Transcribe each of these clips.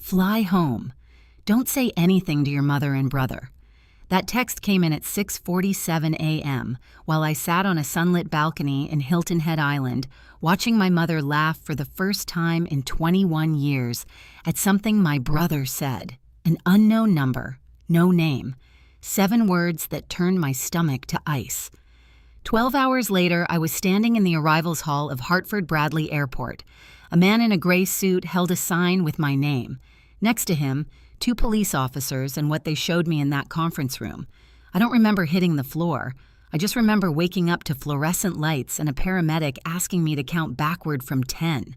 Fly home. Don't say anything to your mother and brother. That text came in at 6:47 a.m. while I sat on a sunlit balcony in Hilton Head Island, watching my mother laugh for the first time in 21 years at something my brother said. An unknown number, no name. 7 words that turned my stomach to ice. 12 hours later, I was standing in the arrivals hall of Hartford Bradley Airport. A man in a gray suit held a sign with my name. Next to him, 2 police officers and what they showed me in that conference room. I don't remember hitting the floor. I just remember waking up to fluorescent lights and a paramedic asking me to count backward from 10.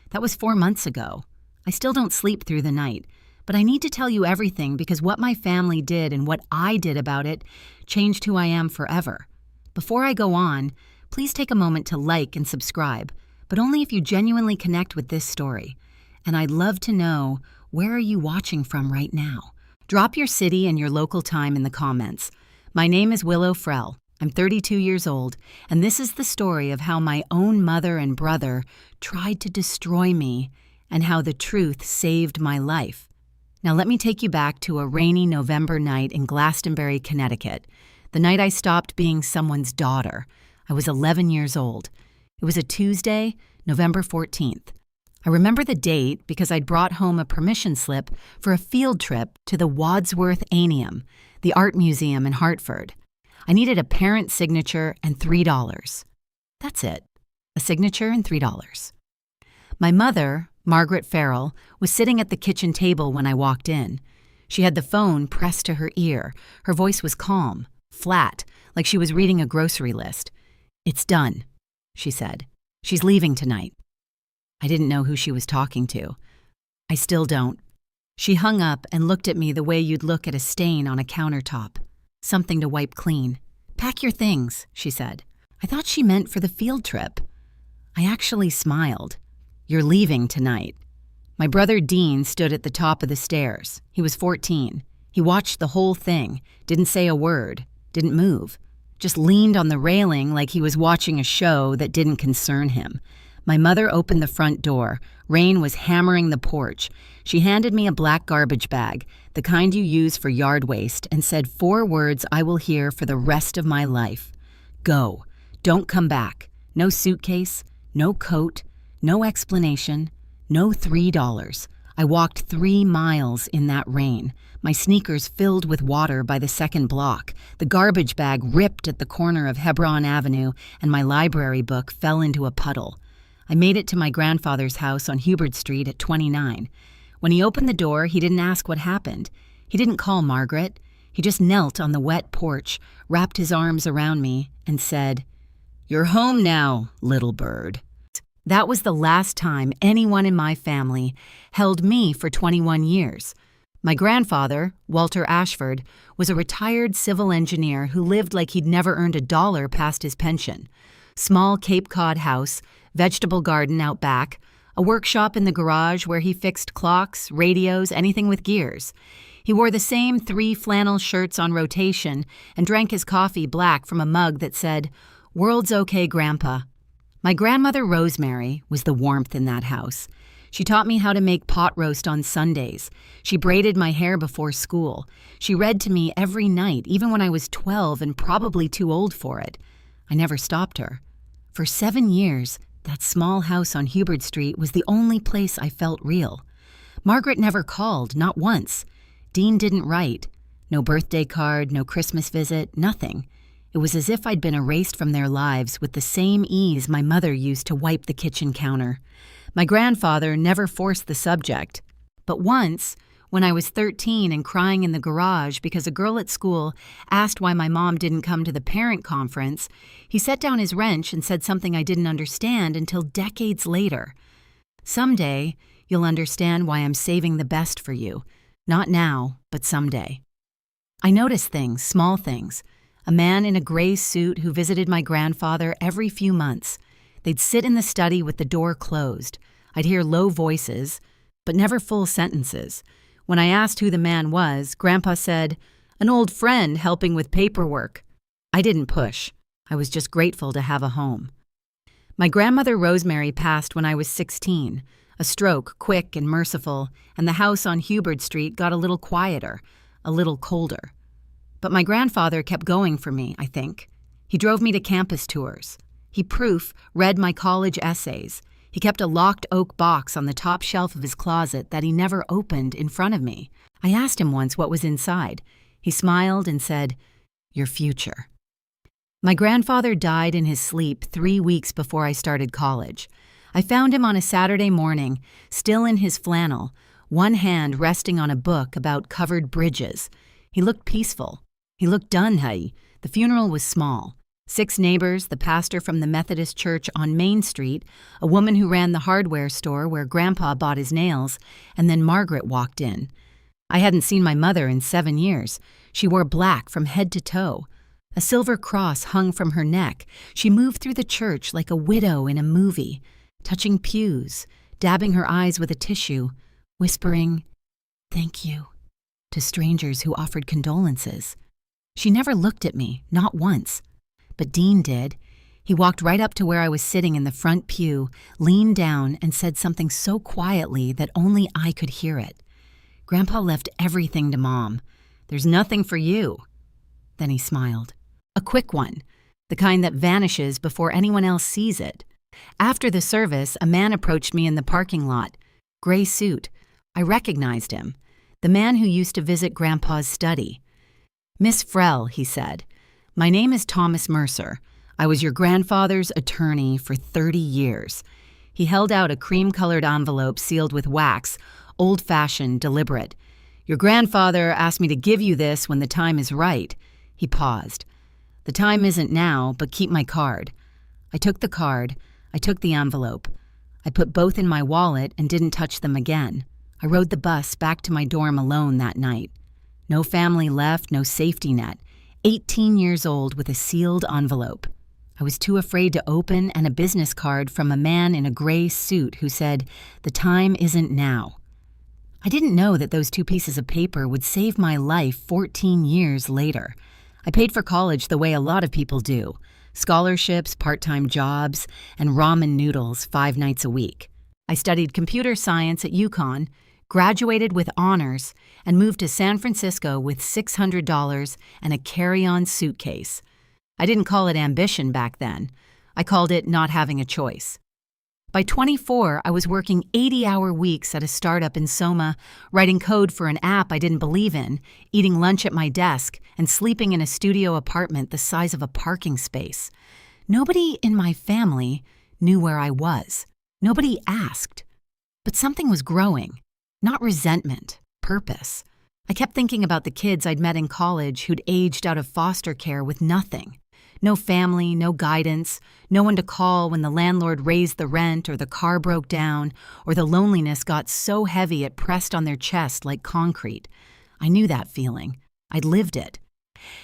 That was 4 months ago. I still don't sleep through the night, but I need to tell you everything because what my family did and what I did about it changed who I am forever. Before I go on, please take a moment to like and subscribe, but only if you genuinely connect with this story. And I'd love to know, where are you watching from right now? Drop your city and your local time in the comments. My name is Willow Frell. I'm 32 years old, and this is the story of how my own mother and brother tried to destroy me and how the truth saved my life. Now let me take you back to a rainy November night in Glastonbury, Connecticut. The night I stopped being someone's daughter. I was 11 years old. It was a Tuesday, November 14th. I remember the date because I'd brought home a permission slip for a field trip to the Wadsworth Aeneum, the art museum in Hartford. I needed a parent signature and $3. That's it. A signature and $3. My mother, Margaret Farrell, was sitting at the kitchen table when I walked in. She had the phone pressed to her ear. Her voice was calm, flat, like she was reading a grocery list. "It's done," she said. "She's leaving tonight." I didn't know who she was talking to. I still don't. She hung up and looked at me the way you'd look at a stain on a countertop. Something to wipe clean. "Pack your things," she said. I thought she meant for the field trip. I actually smiled. "You're leaving tonight." My brother Dean stood at the top of the stairs. He was 14. He watched the whole thing, didn't say a word, didn't move, just leaned on the railing like he was watching a show that didn't concern him. My mother opened the front door. Rain was hammering the porch. She handed me a black garbage bag, the kind you use for yard waste, and said 4 words I will hear for the rest of my life. "Go. Don't come back. No suitcase, no coat, no explanation, no $3. I walked 3 miles in that rain, my sneakers filled with water by the second block. The garbage bag ripped at the corner of Hebron Avenue, and my library book fell into a puddle. I made it to my grandfather's house on Hubert Street at 29. When he opened the door, he didn't ask what happened. He didn't call Margaret. He just knelt on the wet porch, wrapped his arms around me, and said, "You're home now, little bird." That was the last time anyone in my family held me for 21 years. My grandfather, Walter Ashford, was a retired civil engineer who lived like he'd never earned $1 past his pension. Small Cape Cod house, vegetable garden out back, a workshop in the garage where he fixed clocks, radios, anything with gears. He wore the same 3 flannel shirts on rotation and drank his coffee black from a mug that said, "World's okay, Grandpa." My grandmother Rosemary was the warmth in that house. She taught me how to make pot roast on Sundays. She braided my hair before school. She read to me every night, even when I was 12 and probably too old for it. I never stopped her. For 7 years, that small house on Hubert Street was the only place I felt real. Margaret never called, not once. Dean didn't write. No birthday card, no Christmas visit, nothing. It was as if I'd been erased from their lives with the same ease my mother used to wipe the kitchen counter. My grandfather never forced the subject. But once, when I was 13 and crying in the garage because a girl at school asked why my mom didn't come to the parent conference, he set down his wrench and said something I didn't understand until decades later. "Someday, you'll understand why I'm saving the best for you. Not now, but someday." I noticed things, small things. A man in a gray suit who visited my grandfather every few months. They'd sit in the study with the door closed. I'd hear low voices, but never full sentences. When I asked who the man was, Grandpa said, "An old friend helping with paperwork." I didn't push. I was just grateful to have a home. My grandmother Rosemary passed when I was 16. A stroke, quick and merciful, and the house on Hubert Street got a little quieter, a little colder. But my grandfather kept going for me, I think. He drove me to campus tours. He read my college essays. He kept a locked oak box on the top shelf of his closet that he never opened in front of me. I asked him once what was inside. He smiled and said, "Your future." My grandfather died in his sleep 3 weeks before I started college. I found him on a Saturday morning, still in his flannel, one hand resting on a book about covered bridges. He looked peaceful. He looked done, hey. The funeral was small. 6 neighbors, the pastor from the Methodist church on Main Street, a woman who ran the hardware store where Grandpa bought his nails, and then Margaret walked in. I hadn't seen my mother in 7 years. She wore black from head to toe. A silver cross hung from her neck. She moved through the church like a widow in a movie, touching pews, dabbing her eyes with a tissue, whispering, "Thank you," to strangers who offered condolences. She never looked at me, not once. But Dean did. He walked right up to where I was sitting in the front pew, leaned down, and said something so quietly that only I could hear it. "Grandpa left everything to Mom. There's nothing for you." Then he smiled. A quick one, the kind that vanishes before anyone else sees it. After the service, a man approached me in the parking lot. Gray suit. I recognized him. The man who used to visit Grandpa's study. "Miss Frell," he said, "my name is Thomas Mercer. I was your grandfather's attorney for 30 years. He held out a cream-colored envelope sealed with wax, old-fashioned, deliberate. "Your grandfather asked me to give you this when the time is right." He paused. "The time isn't now, but keep my card." I took the card. I took the envelope. I put both in my wallet and didn't touch them again. I rode the bus back to my dorm alone that night. No family left, no safety net. 18 years old with a sealed envelope. I was too afraid to open, and a business card from a man in a gray suit who said, "The time isn't now." I didn't know that those 2 pieces of paper would save my life 14 years later. I paid for college the way a lot of people do. Scholarships, part-time jobs, and ramen noodles 5 nights a week. I studied computer science at UConn, graduated with honors, and moved to San Francisco with $600 and a carry-on suitcase. I didn't call it ambition back then. I called it not having a choice. By 24, I was working 80-hour weeks at a startup in Soma, writing code for an app I didn't believe in, eating lunch at my desk, and sleeping in a studio apartment the size of a parking space. Nobody in my family knew where I was. Nobody asked. But something was growing. Not resentment, purpose. I kept thinking about the kids I'd met in college who'd aged out of foster care with nothing. No family, no guidance, no one to call when the landlord raised the rent or the car broke down or the loneliness got so heavy it pressed on their chest like concrete. I knew that feeling. I'd lived it.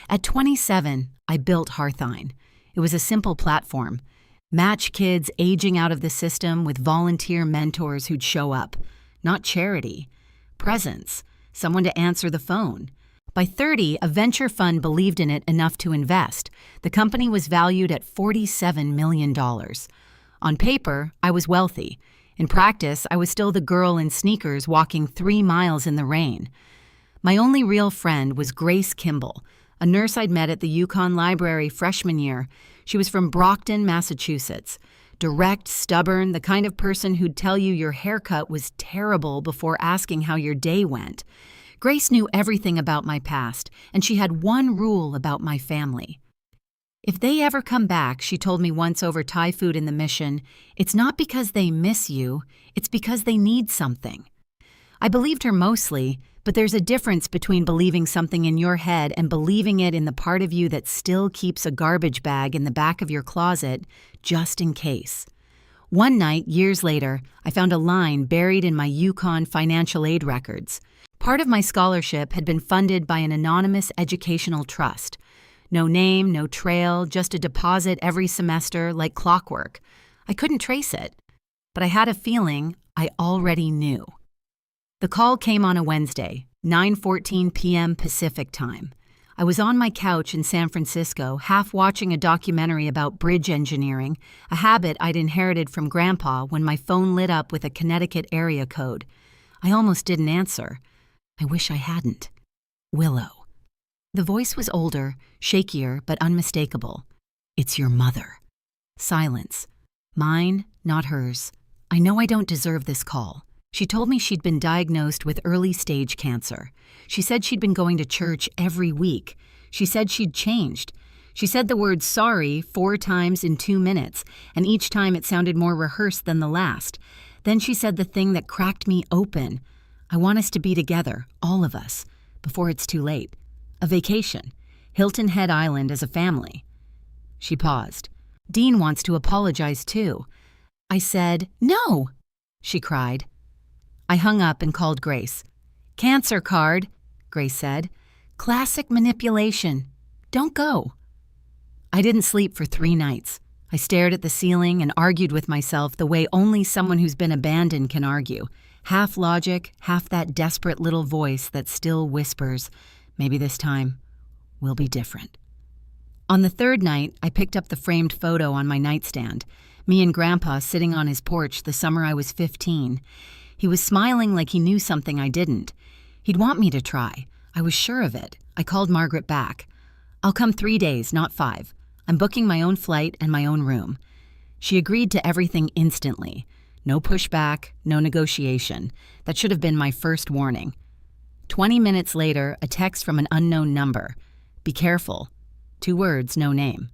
At 27, I built Hearthine. It was a simple platform. Match kids aging out of the system with volunteer mentors who'd show up. Not charity. Presence. Someone to answer the phone. By 30, a venture fund believed in it enough to invest. The company was valued at $47 million. On paper, I was wealthy. In practice, I was still the girl in sneakers walking 3 miles in the rain. My only real friend was Grace Kimball, a nurse I'd met at the UConn Library freshman year. She was from Brockton, Massachusetts. Direct, stubborn, the kind of person who'd tell you your haircut was terrible before asking how your day went. Grace knew everything about my past, and she had one rule about my family. If they ever come back, she told me once over Thai food in the Mission, it's not because they miss you, it's because they need something. I believed her mostly, but there's a difference between believing something in your head and believing it in the part of you that still keeps a garbage bag in the back of your closet, just in case. One night, years later, I found a line buried in my UConn financial aid records. Part of my scholarship had been funded by an anonymous educational trust. No name, no trail, just a deposit every semester like clockwork. I couldn't trace it, but I had a feeling I already knew. The call came on a Wednesday, 9:14 p.m. Pacific time. I was on my couch in San Francisco, half watching a documentary about bridge engineering, a habit I'd inherited from Grandpa, when my phone lit up with a Connecticut area code. I almost didn't answer. I wish I hadn't. Willow. The voice was older, shakier, but unmistakable. It's your mother. Silence. Mine, not hers. I know I don't deserve this call. She told me she'd been diagnosed with early-stage cancer. She said she'd been going to church every week. She said she'd changed. She said the word sorry 4 times in 2 minutes, and each time it sounded more rehearsed than the last. Then she said the thing that cracked me open. I want us to be together, all of us, before it's too late. A vacation. Hilton Head Island as a family. She paused. Dean wants to apologize too. I said, "No," she cried. I hung up and called Grace. "Cancer card," Grace said. "Classic manipulation. Don't go." I didn't sleep for 3 nights. I stared at the ceiling and argued with myself the way only someone who's been abandoned can argue. Half logic, half that desperate little voice that still whispers, maybe this time will be different. On the 3rd night, I picked up the framed photo on my nightstand. Me and Grandpa sitting on his porch the summer I was 15. He was smiling like he knew something I didn't. He'd want me to try. I was sure of it. I called Margaret back. "I'll come 3 days, not 5. I'm booking my own flight and my own room." She agreed to everything instantly. No pushback, no negotiation. That should have been my first warning. 20 minutes later, a text from an unknown number. "Be careful." 2 words, no name.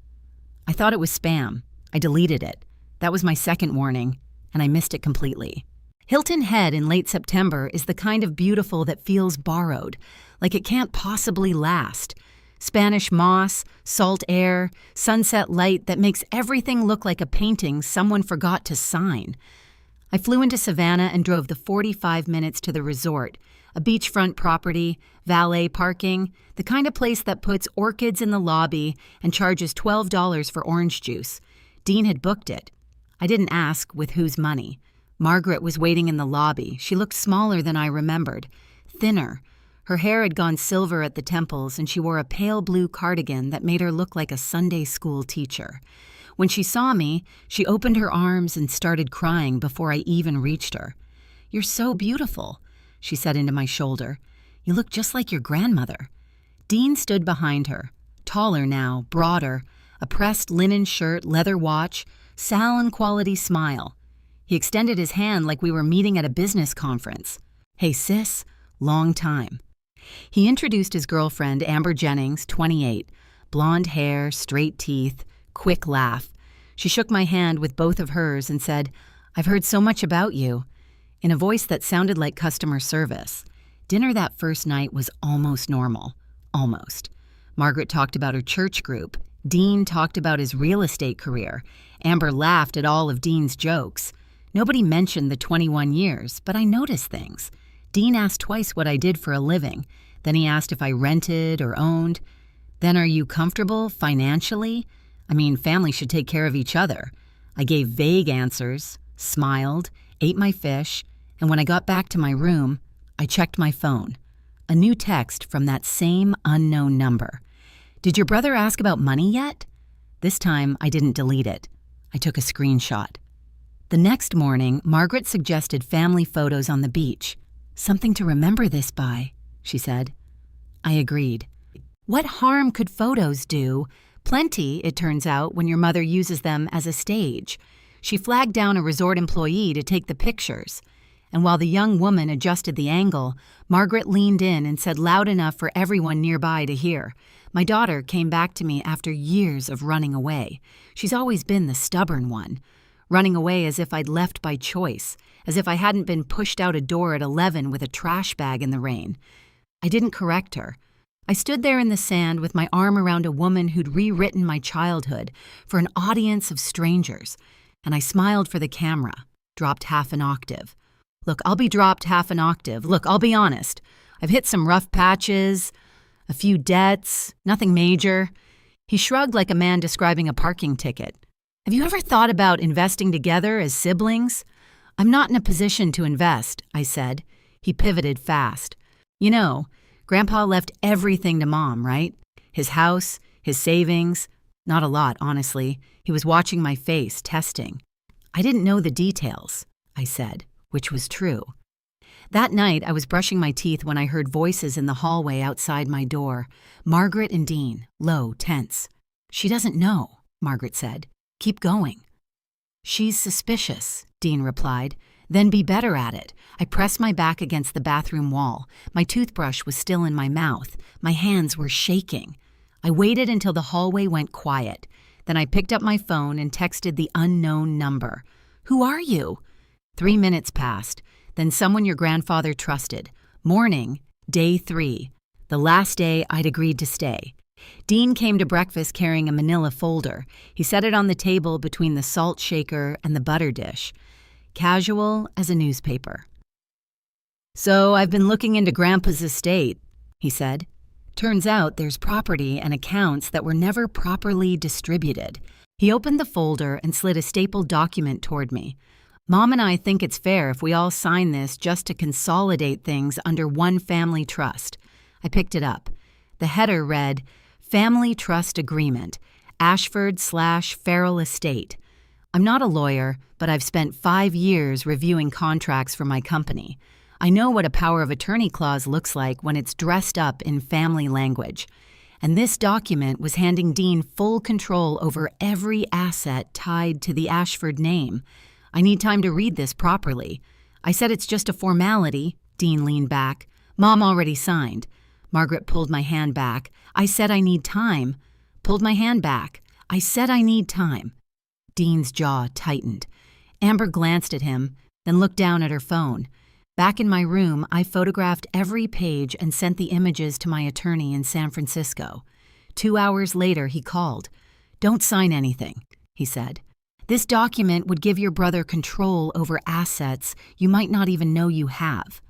I thought it was spam. I deleted it. That was my second warning, and I missed it completely. Hilton Head in late September is the kind of beautiful that feels borrowed, like it can't possibly last. Spanish moss, salt air, sunset light that makes everything look like a painting someone forgot to sign. I flew into Savannah and drove the 45 minutes to the resort, a beachfront property, valet parking, the kind of place that puts orchids in the lobby and charges $12 for orange juice. Dean had booked it. I didn't ask with whose money. Margaret was waiting in the lobby. She looked smaller than I remembered, thinner. Her hair had gone silver at the temples, and she wore a pale blue cardigan that made her look like a Sunday school teacher. When she saw me, she opened her arms and started crying before I even reached her. "You're so beautiful," she said into my shoulder. "You look just like your grandmother." Dean stood behind her, taller now, broader, a pressed linen shirt, leather watch, salon-quality smile. He extended his hand like we were meeting at a business conference. "Hey, sis, long time." He introduced his girlfriend, Amber Jennings, 28, blonde hair, straight teeth, quick laugh. She shook my hand with both of hers and said, "I've heard so much about you," in a voice that sounded like customer service. Dinner that first night was almost normal. Almost. Margaret talked about her church group. Dean talked about his real estate career. Amber laughed at all of Dean's jokes. Nobody mentioned the 21 years, but I noticed things. Dean asked twice what I did for a living. Then he asked if I rented or owned. Then, "Are you comfortable financially? I mean, family should take care of each other." I gave vague answers, smiled, ate my fish, and when I got back to my room, I checked my phone. A new text from that same unknown number. "Did your brother ask about money yet?" This time, I didn't delete it. I took a screenshot. The next morning, Margaret suggested family photos on the beach. "Something to remember this by," she said. I agreed. What harm could photos do? Plenty, it turns out, when your mother uses them as a stage. She flagged down a resort employee to take the pictures. And while the young woman adjusted the angle, Margaret leaned in and said loud enough for everyone nearby to hear. My daughter came back to me after years of running away. She's always been the stubborn one. Running away as if I'd left by choice, as if I hadn't been pushed out a door at 11 with a trash bag in the rain. I didn't correct her. I stood there in the sand with my arm around a woman who'd rewritten my childhood for an audience of strangers, and I smiled for the camera, dropped half an octave. Look, I'll be dropped half an octave. Look, I'll be honest. I've hit some rough patches, a few debts, nothing major. He shrugged like a man describing a parking ticket. Have you ever thought about investing together as siblings? I'm not in a position to invest, I said. He pivoted fast. You know, Grandpa left everything to Mom, right? His house, his savings. Not a lot, honestly. He was watching my face, testing. I didn't know the details, I said, which was true. That night, I was brushing my teeth when I heard voices in the hallway outside my door. Margaret and Dean, low, tense. "She doesn't know," Margaret said. "Keep going." "She's suspicious," Dean replied. "Then be better at it." I pressed my back against the bathroom wall. My toothbrush was still in my mouth. My hands were shaking. I waited until the hallway went quiet. Then I picked up my phone and texted the unknown number. "Who are you?" 3 minutes passed. Then someone your grandfather trusted. Morning, day 3. The last day I'd agreed to stay. Dean came to breakfast carrying a manila folder. He set it on the table between the salt shaker and the butter dish. Casual as a newspaper. "So I've been looking into Grandpa's estate," he said. "Turns out there's property and accounts that were never properly distributed." He opened the folder and slid a stapled document toward me. "Mom and I think it's fair if we all sign this just to consolidate things under one family trust." I picked it up. The header read, "Family Trust Agreement, Ashford/Farrell Estate." I'm not a lawyer, but I've spent 5 years reviewing contracts for my company. I know what a power of attorney clause looks like when it's dressed up in family language. And this document was handing Dean full control over every asset tied to the Ashford name. I need time to read this properly. I said it's just a formality. Dean leaned back. Mom already signed. Margaret pulled my hand back. I said I need time. Pulled my hand back. I said I need time. Dean's jaw tightened. Amber glanced at him, then looked down at her phone. Back in my room, I photographed every page and sent the images to my attorney in San Francisco. 2 hours later, he called. "Don't sign anything," he said. "This document would give your brother control over assets you might not even know you have."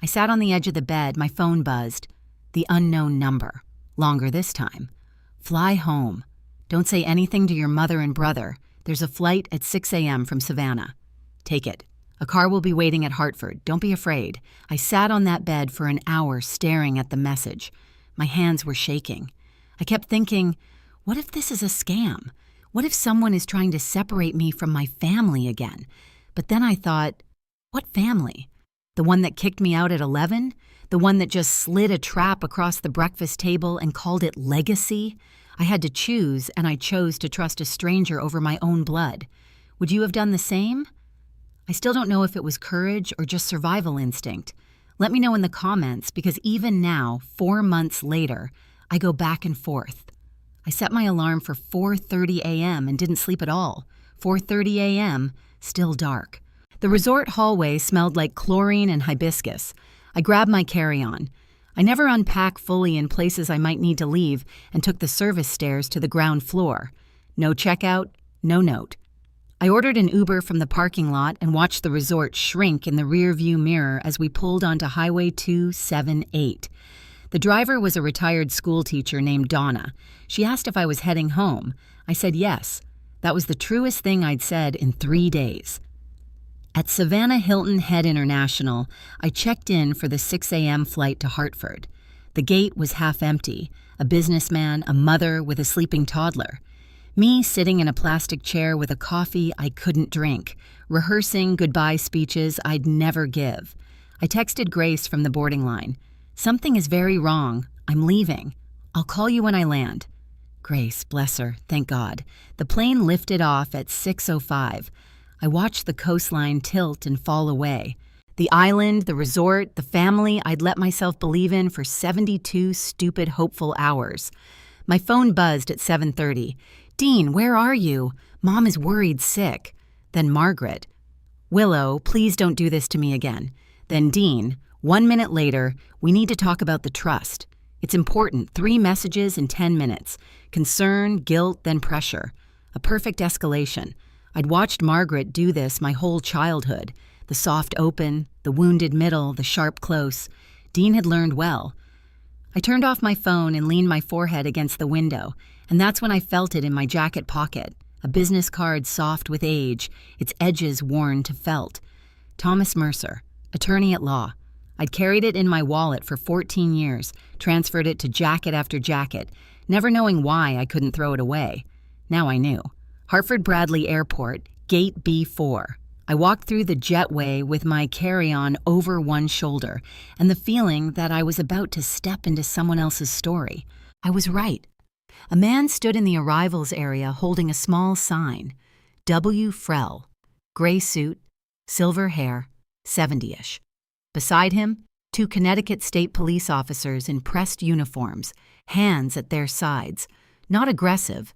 I sat on the edge of the bed, my phone buzzed. The unknown number. Longer this time. "Fly home. Don't say anything to your mother and brother. There's a flight at 6 a.m. from Savannah. Take it. A car will be waiting at Hartford. Don't be afraid." I sat on that bed for an hour staring at the message. My hands were shaking. I kept thinking, what if this is a scam? What if someone is trying to separate me from my family again? But then I thought, what family? The one that kicked me out at 11? The one that just slid a trap across the breakfast table and called it legacy? I had to choose, and I chose to trust a stranger over my own blood. Would you have done the same? I still don't know if it was courage or just survival instinct. Let me know in the comments, because even now, 4 months later, I go back and forth. I set my alarm for 4:30 a.m. and didn't sleep at all. 4:30 a.m., still dark. The resort hallway smelled like chlorine and hibiscus. I grabbed my carry-on. I never unpack fully in places I might need to leave and took the service stairs to the ground floor. No checkout, no note. I ordered an Uber from the parking lot and watched the resort shrink in the rear-view mirror as we pulled onto Highway 278. The driver was a retired school teacher named Donna. She asked if I was heading home. I said yes. That was the truest thing I'd said in 3 days. At Savannah Hilton Head International, I checked in for the 6 a.m. flight to Hartford. The gate was half empty, a businessman, a mother with a sleeping toddler. Me sitting in a plastic chair with a coffee I couldn't drink, rehearsing goodbye speeches I'd never give. I texted Grace from the boarding line. "Something is very wrong. I'm leaving. I'll call you when I land." Grace, bless her, thank God. The plane lifted off at 6:05. I watched the coastline tilt and fall away. The island, the resort, the family I'd let myself believe in for 72 stupid, hopeful hours. My phone buzzed at 7:30. "Dean, where are you? Mom is worried sick." Then Margaret. "Willow, please don't do this to me again." Then Dean. 1 minute later, "We need to talk about the trust. It's important. 3 messages in 10 minutes. Concern, guilt, then pressure. A perfect escalation. I'd watched Margaret do this my whole childhood. The soft open, the wounded middle, the sharp close. Dean had learned well. I turned off my phone and leaned my forehead against the window, and that's when I felt it in my jacket pocket. A business card soft with age, its edges worn to felt. Thomas Mercer, attorney at law. I'd carried it in my wallet for 14 years, transferred it to jacket after jacket. never knowing why I couldn't throw it away. Now I knew. Hartford Bradley Airport, Gate B4. I walked through the jetway with my carry-on over one shoulder and the feeling that I was about to step into someone else's story. I was right. A man stood in the arrivals area holding a small sign. W. Frell. Gray suit, silver hair, 70-ish. Beside him, 2 Connecticut State Police officers in pressed uniforms, hands at their sides, not aggressive,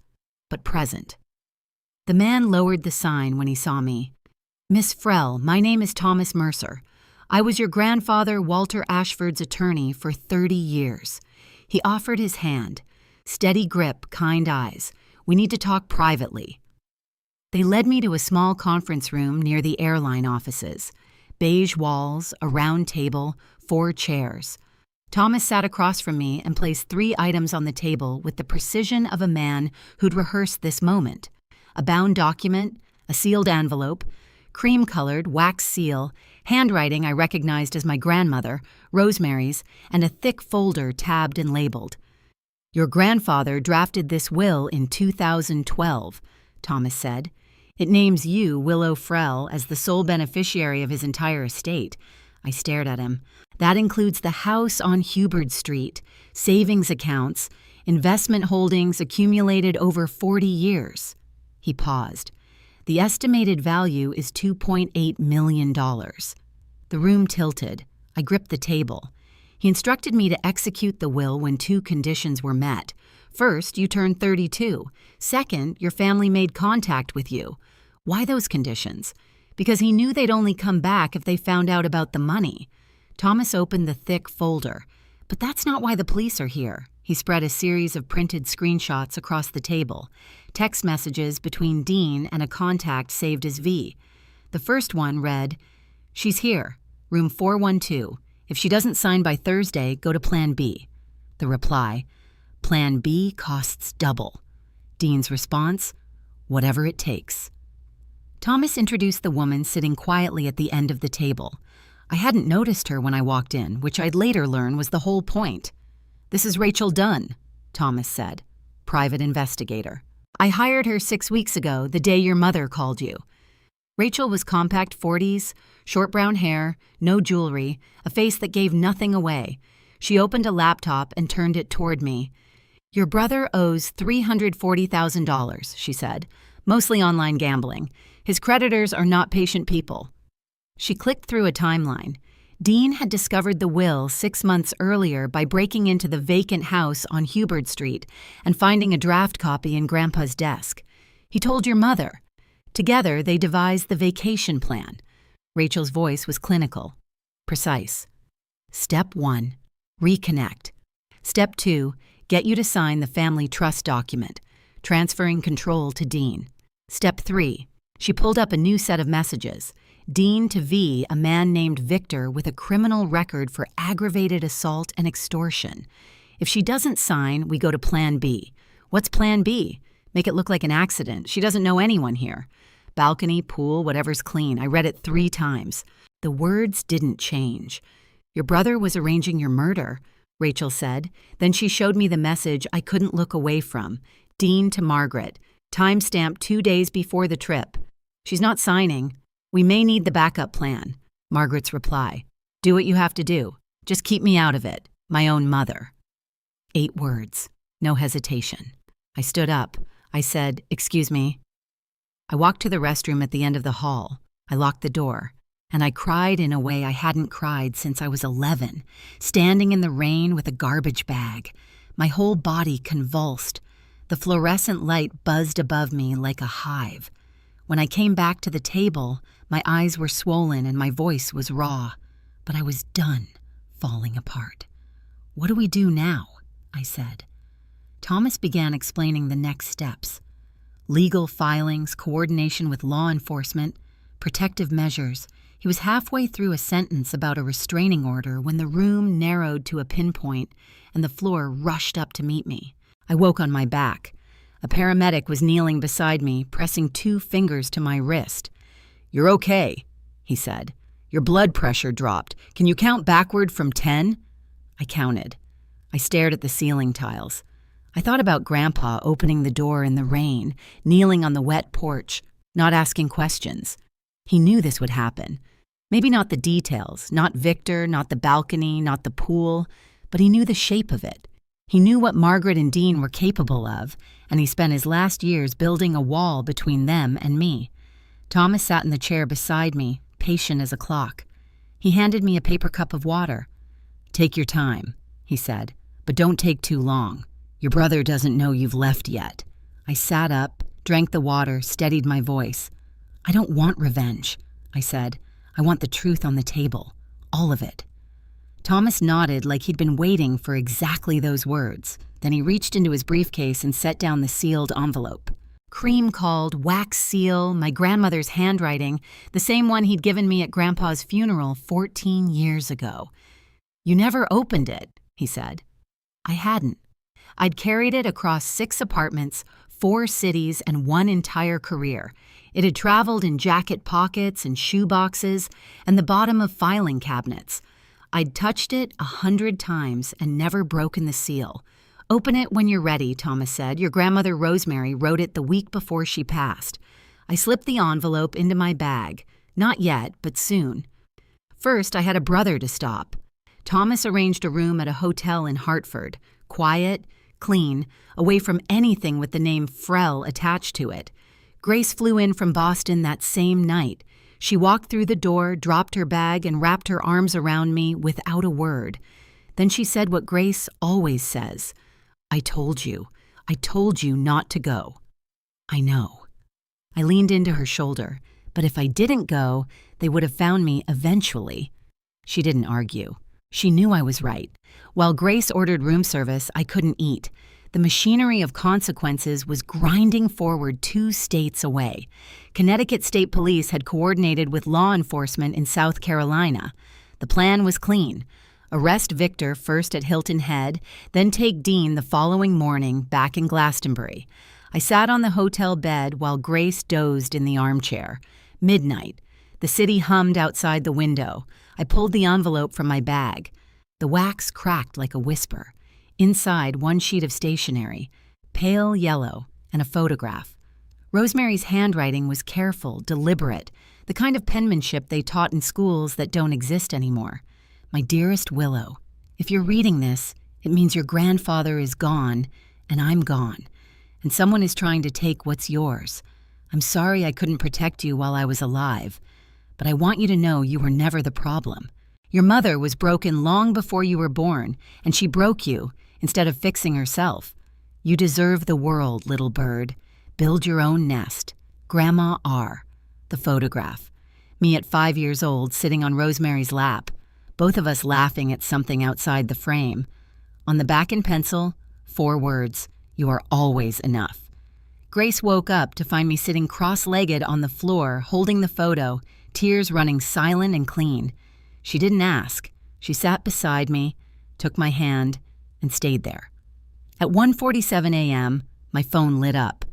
but present. The man lowered the sign when he saw me. "Miss Frell, my name is Thomas Mercer. I was your grandfather Walter Ashford's attorney for 30 years. He offered his hand. Steady grip, kind eyes. We need to talk privately." They led me to a small conference room near the airline offices. Beige walls, a round table, 4 chairs. Thomas sat across from me and placed 3 items on the table with the precision of a man who'd rehearsed this moment. A bound document, a sealed envelope, cream-colored wax seal, handwriting I recognized as my grandmother, Rosemary's, and a thick folder tabbed and labeled. "Your grandfather drafted this will in 2012, Thomas said. "It names you, Willow Frell, as the sole beneficiary of his entire estate." I stared at him. "That includes the house on Hubert Street, savings accounts, investment holdings accumulated over 40 years. He paused. "The estimated value is $2.8 million. The room tilted. I gripped the table. He instructed me to execute the will when 2 conditions were met. First, you turned 32. Second, your family made contact with you. Why those conditions? Because he knew they'd only come back if they found out about the money. Thomas opened the thick folder. "But that's not why the police are here." He spread a series of printed screenshots across the table. Text messages between Dean and a contact saved as V. The first one read, "She's here, room 412. If she doesn't sign by Thursday, go to Plan B." The reply, "Plan B costs double." Dean's response, "Whatever it takes." Thomas introduced the woman sitting quietly at the end of the table. I hadn't noticed her when I walked in, which I'd later learn was the whole point. "This is Rachel Dunn," Thomas said, private investigator. "I hired her 6 weeks ago, the day your mother called you." Rachel was compact 40s, short brown hair, no jewelry, a face that gave nothing away. She opened a laptop and turned it toward me. "Your brother owes $340,000, she said, "mostly online gambling. His creditors are not patient people." She clicked through a timeline. Dean had discovered the will 6 months earlier by breaking into the vacant house on Hubert Street and finding a draft copy in Grandpa's desk. "He told your mother." Together, they devised the vacation plan. Rachel's voice was clinical, precise. "Step 1, reconnect. Step 2, get you to sign the family trust document, transferring control to Dean. Step 3, she pulled up a new set of messages. Dean to V, a man named Victor with a criminal record for aggravated assault and extortion. If she doesn't sign, we go to Plan B. What's Plan B? Make it look like an accident. She doesn't know anyone here. Balcony, pool, whatever's clean. I read it 3 times. The words didn't change. "Your brother was arranging your murder," Rachel said. Then she showed me the message I couldn't look away from. Dean to Margaret. Timestamp 2 days before the trip. "She's not signing. We may need the backup plan." Margaret's reply. "Do what you have to do. Just keep me out of it. My own mother." 8 words. No hesitation. I stood up. I said, "Excuse me." I walked to the restroom at the end of the hall. I locked the door. And I cried in a way I hadn't cried since I was 11, standing in the rain with a garbage bag. My whole body convulsed. The fluorescent light buzzed above me like a hive. When I came back to the table, my eyes were swollen and my voice was raw. But I was done falling apart. "What do we do now?" I said. Thomas began explaining the next steps. Legal filings, coordination with law enforcement, protective measures. He was halfway through a sentence about a restraining order when the room narrowed to a pinpoint and the floor rushed up to meet me. I woke on my back. A paramedic was kneeling beside me, pressing 2 fingers to my wrist. "You're okay," he said. "Your blood pressure dropped. Can you count backward from 10? I counted. I stared at the ceiling tiles. I thought about Grandpa opening the door in the rain, kneeling on the wet porch, not asking questions. He knew this would happen. Maybe not the details, not Victor, not the balcony, not the pool, but he knew the shape of it. He knew what Margaret and Dean were capable of, and he spent his last years building a wall between them and me. Thomas sat in the chair beside me, patient as a clock. He handed me a paper cup of water. "Take your time," he said, "but don't take too long. Your brother doesn't know you've left yet." I sat up, drank the water, steadied my voice. "I don't want revenge," I said. "I want the truth on the table. All of it." Thomas nodded like he'd been waiting for exactly those words. Then he reached into his briefcase and set down the sealed envelope. Cream called, wax seal, my grandmother's handwriting, the same one he'd given me at Grandpa's funeral 14 years ago. "You never opened it," he said. I hadn't. I'd carried it across 6 apartments, 4 cities, and 1 entire career. It had traveled in jacket pockets and shoe boxes and the bottom of filing cabinets. I'd touched it 100 times and never broken the seal. "Open it when you're ready," Thomas said. "Your grandmother Rosemary wrote it the week before she passed." I slipped the envelope into my bag. Not yet, but soon. First, I had a brother to stop. Thomas arranged a room at a hotel in Hartford. Quiet, clean, away from anything with the name Frell attached to it. Grace flew in from Boston that same night. She walked through the door, dropped her bag, and wrapped her arms around me without a word. Then she said what Grace always says. I told you not to go." "I know." I leaned into her shoulder, but if I didn't go, they would have found me eventually. She didn't argue. She knew I was right. While Grace ordered room service, I couldn't eat. The machinery of consequences was grinding forward 2 states away. Connecticut State Police had coordinated with law enforcement in South Carolina. The plan was clean. Arrest Victor first at Hilton Head, then take Dean the following morning back in Glastonbury. I sat on the hotel bed while Grace dozed in the armchair. Midnight. The city hummed outside the window. I pulled the envelope from my bag. The wax cracked like a whisper. Inside, 1 sheet of stationery, pale yellow, and a photograph. Rosemary's handwriting was careful, deliberate, the kind of penmanship they taught in schools that don't exist anymore. "My dearest Willow, if you're reading this, it means your grandfather is gone, and I'm gone, and someone is trying to take what's yours. I'm sorry I couldn't protect you while I was alive, but I want you to know you were never the problem. Your mother was broken long before you were born, and she broke you instead of fixing herself. You deserve the world, little bird. Build your own nest. Grandma R." The photograph. Me at 5 years old, sitting on Rosemary's lap, both of us laughing at something outside the frame. On the back in pencil, 4 words, "You are always enough." Grace woke up to find me sitting cross-legged on the floor, holding the photo, tears running silent and clean. She didn't ask. She sat beside me, took my hand, and stayed there. At 1:47 a.m., my phone lit up.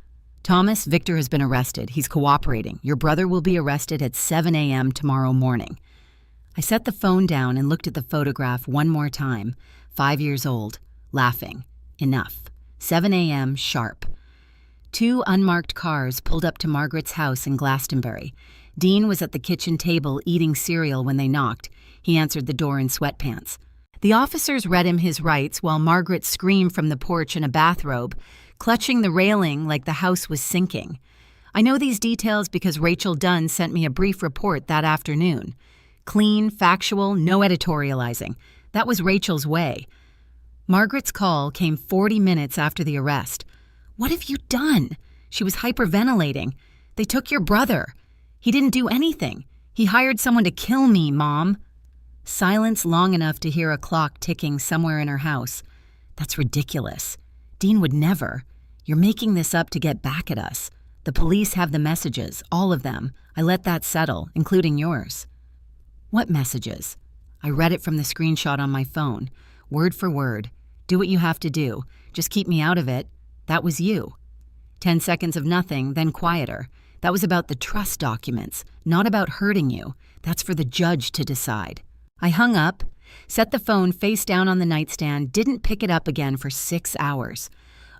"Thomas, Victor has been arrested. He's cooperating. Your brother will be arrested at 7 a.m. tomorrow morning." I set the phone down and looked at the photograph one more time. 5 years old, laughing. Enough. 7 a.m. sharp. 2 unmarked cars pulled up to Margaret's house in Glastonbury. Dean was at the kitchen table eating cereal when they knocked. He answered the door in sweatpants. The officers read him his rights while Margaret screamed from the porch in a bathrobe, clutching the railing like the house was sinking. I know these details because Rachel Dunn sent me a brief report that afternoon. Clean, factual, no editorializing. That was Rachel's way. Margaret's call came 40 minutes after the arrest. "What have you done?" She was hyperventilating. "They took your brother. He didn't do anything. He hired someone to kill me, Mom." Silence long enough to hear a clock ticking somewhere in her house. "That's ridiculous. Dean would never. You're making this up to get back at us. The police have the messages, all of them. I let that settle, including yours." "What messages?" I read it from the screenshot on my phone, word for word. "Do what you have to do. Just keep me out of it. That was you." 10 seconds of nothing, then quieter. That was about the trust documents, not about hurting you. That's for the judge to decide. I hung up, set the phone face down on the nightstand, didn't pick it up again for 6 hours.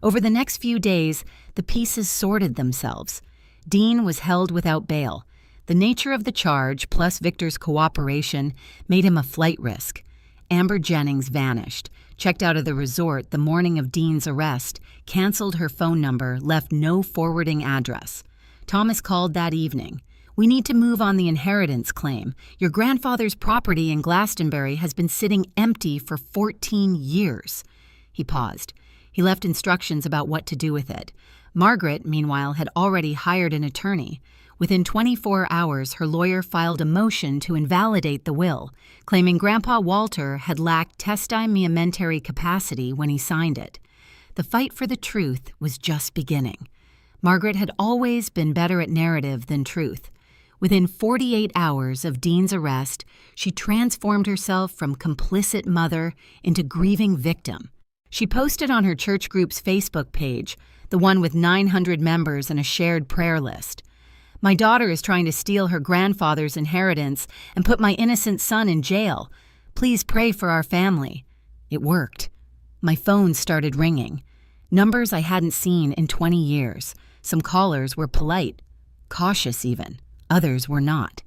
Over the next few days, the pieces sorted themselves. Dean was held without bail. The nature of the charge, plus Victor's cooperation, made him a flight risk. Amber Jennings vanished, checked out of the resort the morning of Dean's arrest, canceled her phone number, left no forwarding address. Thomas called that evening. "We need to move on the inheritance claim. Your grandfather's property in Glastonbury has been sitting empty for 14 years. He paused. He left instructions about what to do with it. Margaret, meanwhile, had already hired an attorney. Within 24 hours, her lawyer filed a motion to invalidate the will, claiming Grandpa Walter had lacked testamental capacity when he signed it. The fight for the truth was just beginning. Margaret had always been better at narrative than truth. Within 48 hours of Dean's arrest, she transformed herself from complicit mother into grieving victim. She posted on her church group's Facebook page, the one with 900 members and a shared prayer list. "My daughter is trying to steal her grandfather's inheritance and put my innocent son in jail. Please pray for our family." It worked. My phone started ringing. Numbers I hadn't seen in 20 years. Some callers were polite, cautious even. Others were not.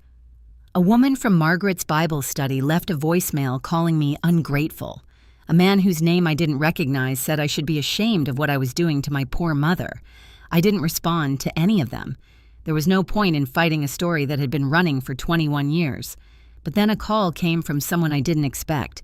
A woman from Margaret's Bible study left a voicemail calling me ungrateful. A man whose name I didn't recognize said I should be ashamed of what I was doing to my poor mother. I didn't respond to any of them. There was no point in fighting a story that had been running for 21 years. But then a call came from someone I didn't expect.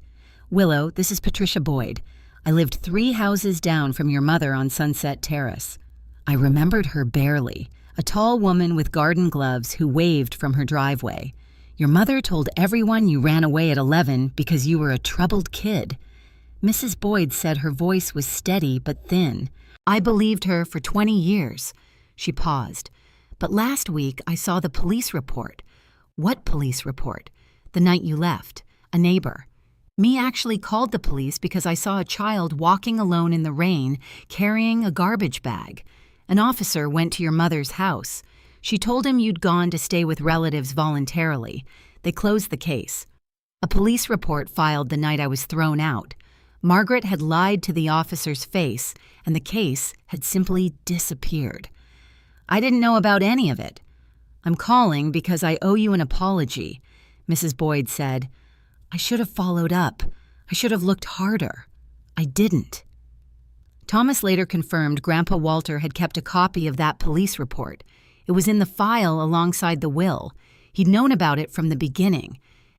"Willow, this is Patricia Boyd. I lived 3 houses down from your mother on Sunset Terrace." I remembered her barely, a tall woman with garden gloves who waved from her driveway. "Your mother told everyone you ran away at 11 because you were a troubled kid." Mrs. Boyd said her voice was steady but thin. "I believed her for 20 years. She paused. "But last week I saw the police report." "What police report?" "The night you left. A neighbor. Me actually called the police because I saw a child walking alone in the rain carrying a garbage bag. An officer went to your mother's house. She told him you'd gone to stay with relatives voluntarily. They closed the case. A police report filed the night I was thrown out. Margaret had lied to the officer's face, and the case had simply disappeared. I didn't know about any of it. I'm calling because I owe you an apology," Mrs. Boyd said. "I should have followed up. I should have looked harder. I didn't." Thomas later confirmed Grandpa Walter had kept a copy of that police report. It was in the file alongside the will. He'd known about it from the beginning.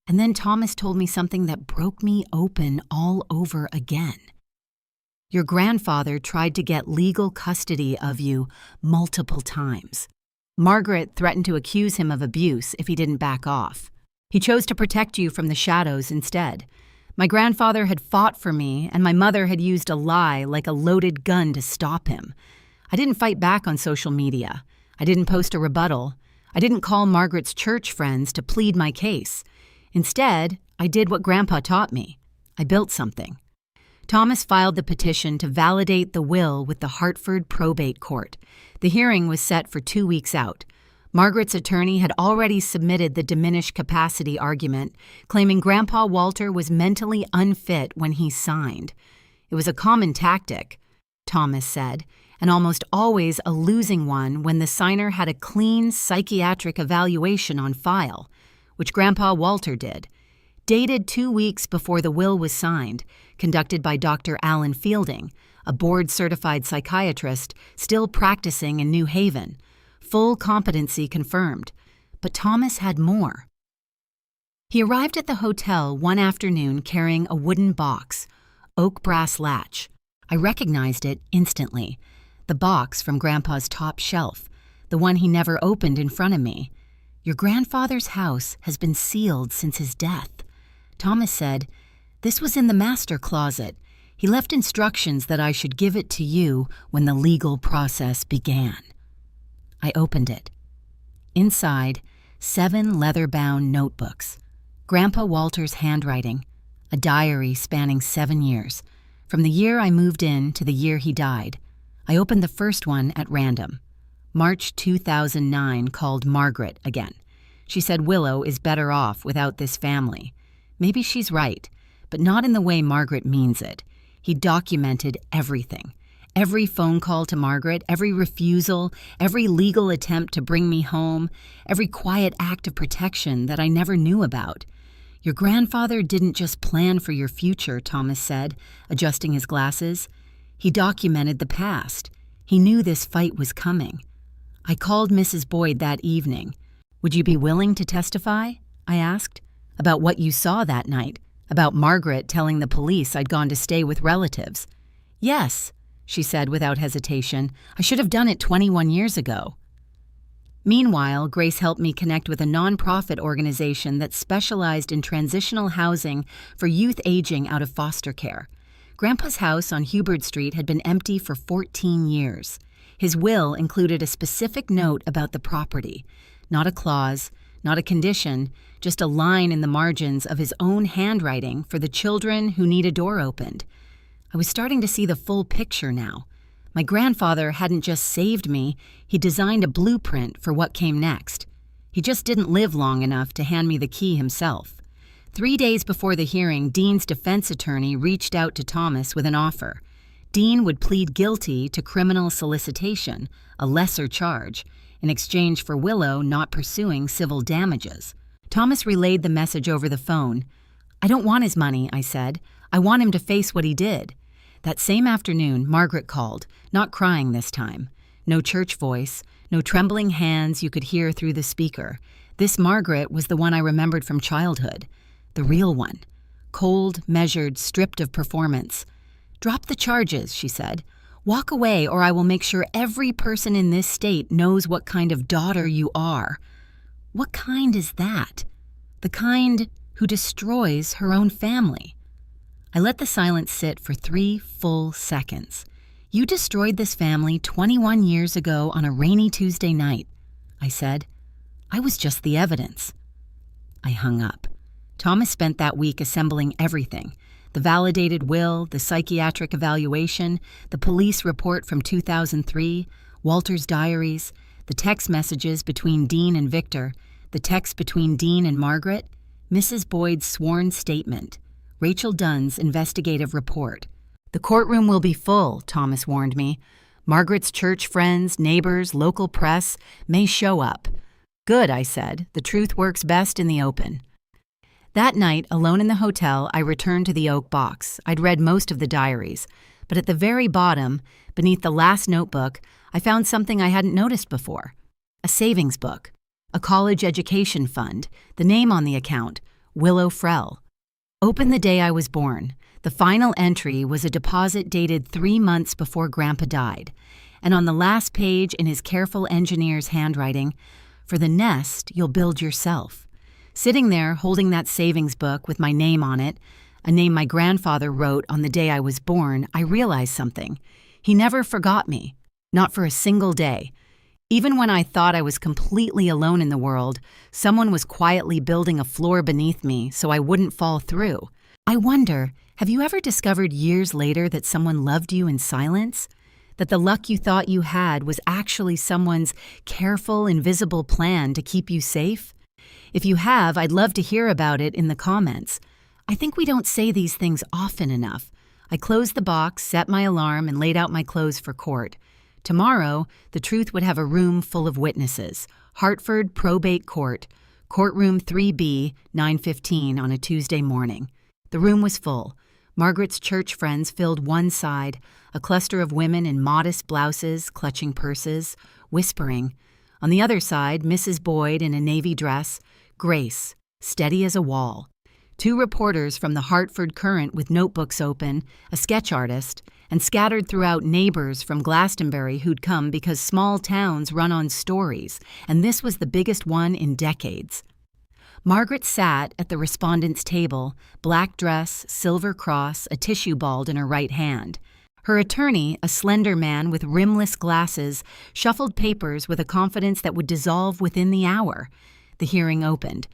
And then Thomas told me something that broke me open all over again. "Your grandfather tried to get legal custody of you multiple times. Margaret threatened to accuse him of abuse if he didn't back off. He chose to protect you from the shadows instead. My grandfather had fought for me, and my mother had used a lie like a loaded gun to stop him. I didn't fight back on social media. I didn't post a rebuttal. I didn't call Margaret's church friends to plead my case. Instead, I did what Grandpa taught me. I built something." Thomas filed the petition to validate the will with the Hartford Probate Court. The hearing was set for 2 weeks out. Margaret's attorney had already submitted the diminished capacity argument, claiming Grandpa Walter was mentally unfit when he signed. It was a common tactic, Thomas said, and almost always a losing one when the signer had a clean psychiatric evaluation on file, which Grandpa Walter did. Dated 2 weeks before the will was signed, conducted by Dr. Alan Fielding, a board-certified psychiatrist still practicing in New Haven. Full competency confirmed. But Thomas had more. He arrived at the hotel one afternoon carrying a wooden box, oak brass latch. I recognized it instantly. The box from Grandpa's top shelf, the one he never opened in front of me. "Your grandfather's house has been sealed since his death." Thomas said, "This was in the master closet. He left instructions that I should give it to you when the legal process began." I opened it. Inside, 7 leather-bound notebooks. Grandpa Walter's handwriting, a diary spanning 7 years, from the year I moved in to the year he died. I opened the first one at random. March 2009 called Margaret again. She said Willow is better off without this family. Maybe she's right, but not in the way Margaret means it. He documented everything. Every phone call to Margaret, every refusal, every legal attempt to bring me home, every quiet act of protection that I never knew about. Your grandfather didn't just plan for your future, Thomas said, adjusting his glasses. He documented the past. He knew this fight was coming. I called Mrs. Boyd that evening. Would you be willing to testify? I asked. About what you saw that night. About Margaret telling the police I'd gone to stay with relatives. Yes, she said without hesitation. I should have done it 21 years ago. Meanwhile, Grace helped me connect with a nonprofit organization that specialized in transitional housing for youth aging out of foster care. Grandpa's house on Hubert Street had been empty for 14 years. His will included a specific note about the property. Not a clause, not a condition, just a line in the margins of his own handwriting for the children who need a door opened. I was starting to see the full picture now. My grandfather hadn't just saved me, he designed a blueprint for what came next. He just didn't live long enough to hand me the key himself. 3 days before the hearing, Dean's defense attorney reached out to Thomas with an offer. Dean would plead guilty to criminal solicitation, a lesser charge, in exchange for Willow not pursuing civil damages. Thomas relayed the message over the phone. I don't want his money, I said. I want him to face what he did. That same afternoon, Margaret called, not crying this time. No church voice, no trembling hands you could hear through the speaker. This Margaret was the one I remembered from childhood. The real one. Cold, measured, stripped of performance. Drop the charges, she said. Walk away or I will make sure every person in this state knows what kind of daughter you are. What kind is that? The kind who destroys her own family. I let the silence sit for 3 full seconds. You destroyed this family 21 years ago on a rainy Tuesday night, I said. I was just the evidence. I hung up. Thomas spent that week assembling everything. The validated will, the psychiatric evaluation, the police report from 2003, Walter's diaries, the text messages between Dean and Victor, the text between Dean and Margaret, Mrs. Boyd's sworn statement, Rachel Dunn's investigative report. The courtroom will be full, Thomas warned me. Margaret's church friends, neighbors, local press may show up. Good, I said. The truth works best in the open. That night, alone in the hotel, I returned to the oak box. I'd read most of the diaries, but at the very bottom, beneath the last notebook, I found something I hadn't noticed before. A savings book, a college education fund, the name on the account, Willow Frell. Open the day I was born. The final entry was a deposit dated 3 months before Grandpa died, and on the last page in his careful engineer's handwriting, for the nest you'll build yourself. Sitting there, holding that savings book with my name on it, a name my grandfather wrote on the day I was born, I realized something. He never forgot me, not for a single day. Even when I thought I was completely alone in the world, someone was quietly building a floor beneath me so I wouldn't fall through. I wonder, have you ever discovered years later that someone loved you in silence? That the luck you thought you had was actually someone's careful, invisible plan to keep you safe? If you have, I'd love to hear about it in the comments. I think we don't say these things often enough. I closed the box, set my alarm, and laid out my clothes for court. Tomorrow, the truth would have a room full of witnesses. Hartford Probate Court, courtroom 3B, 9:15 on a Tuesday morning. The room was full. Margaret's church friends filled one side, a cluster of women in modest blouses, clutching purses, whispering. On the other side, Mrs. Boyd in a navy dress, Grace, steady as a wall. 2 reporters from the Hartford Courant with notebooks open, a sketch artist, and scattered throughout neighbors from Glastonbury who'd come because small towns run on stories, and this was the biggest one in decades. Margaret sat at the respondent's table, black dress, silver cross, a tissue ball in her right hand. Her attorney, a slender man with rimless glasses, shuffled papers with a confidence that would dissolve within the hour. The hearing opened.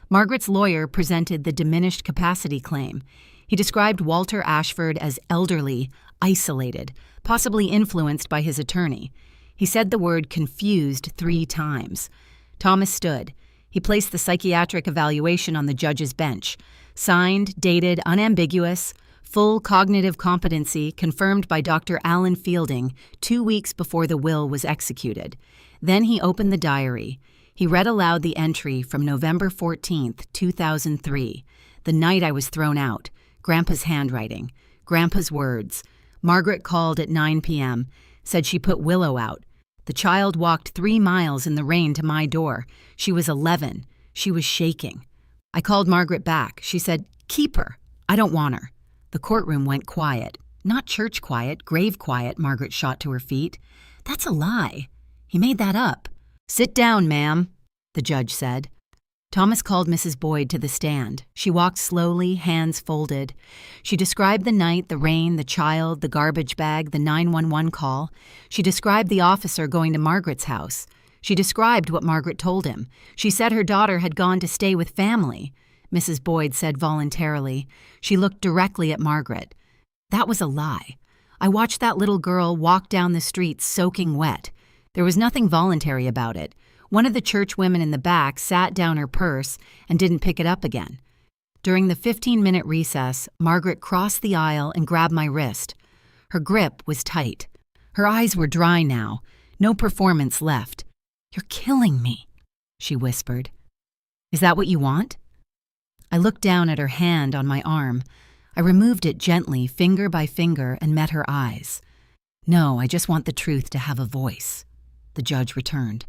Margaret's lawyer presented the diminished capacity claim. He described Walter Ashford as elderly, isolated, possibly influenced by his attorney. He said the word confused 3 times. Thomas stood. He placed the psychiatric evaluation on the judge's bench. Signed, dated, unambiguous, Full cognitive competency confirmed by Dr. Alan Fielding 2 weeks before the will was executed. Then he opened the diary. He read aloud the entry from November 14th, 2003, the night I was thrown out, Grandpa's handwriting, Grandpa's words. Margaret called at 9 p.m., said she put Willow out. The child walked 3 miles in the rain to my door. She was 11. She was shaking. I called Margaret back. She said, "Keep her. I don't want her." The courtroom went quiet. Not church quiet, grave quiet, Margaret shot to her feet. "That's a lie. He made that up." "Sit down, ma'am," the judge said. Thomas called Mrs. Boyd to the stand. She walked slowly, hands folded. She described the night, the rain, the child, the garbage bag, the 911 call. She described the officer going to Margaret's house. She described what Margaret told him. She said her daughter had gone to stay with family. Mrs. Boyd said voluntarily. She looked directly at Margaret. "That was a lie. I watched that little girl walk down the street soaking wet. There was nothing voluntary about it. One of the church women in the back sat down her purse and didn't pick it up again. During the 15-minute recess, Margaret crossed the aisle and grabbed my wrist. Her grip was tight. Her eyes were dry now. No performance left. "You're killing me," she whispered. "Is that what you want?" I looked down at her hand on my arm. I removed it gently, finger by finger, and met her eyes. "No, I just want the truth to have a voice," the judge returned.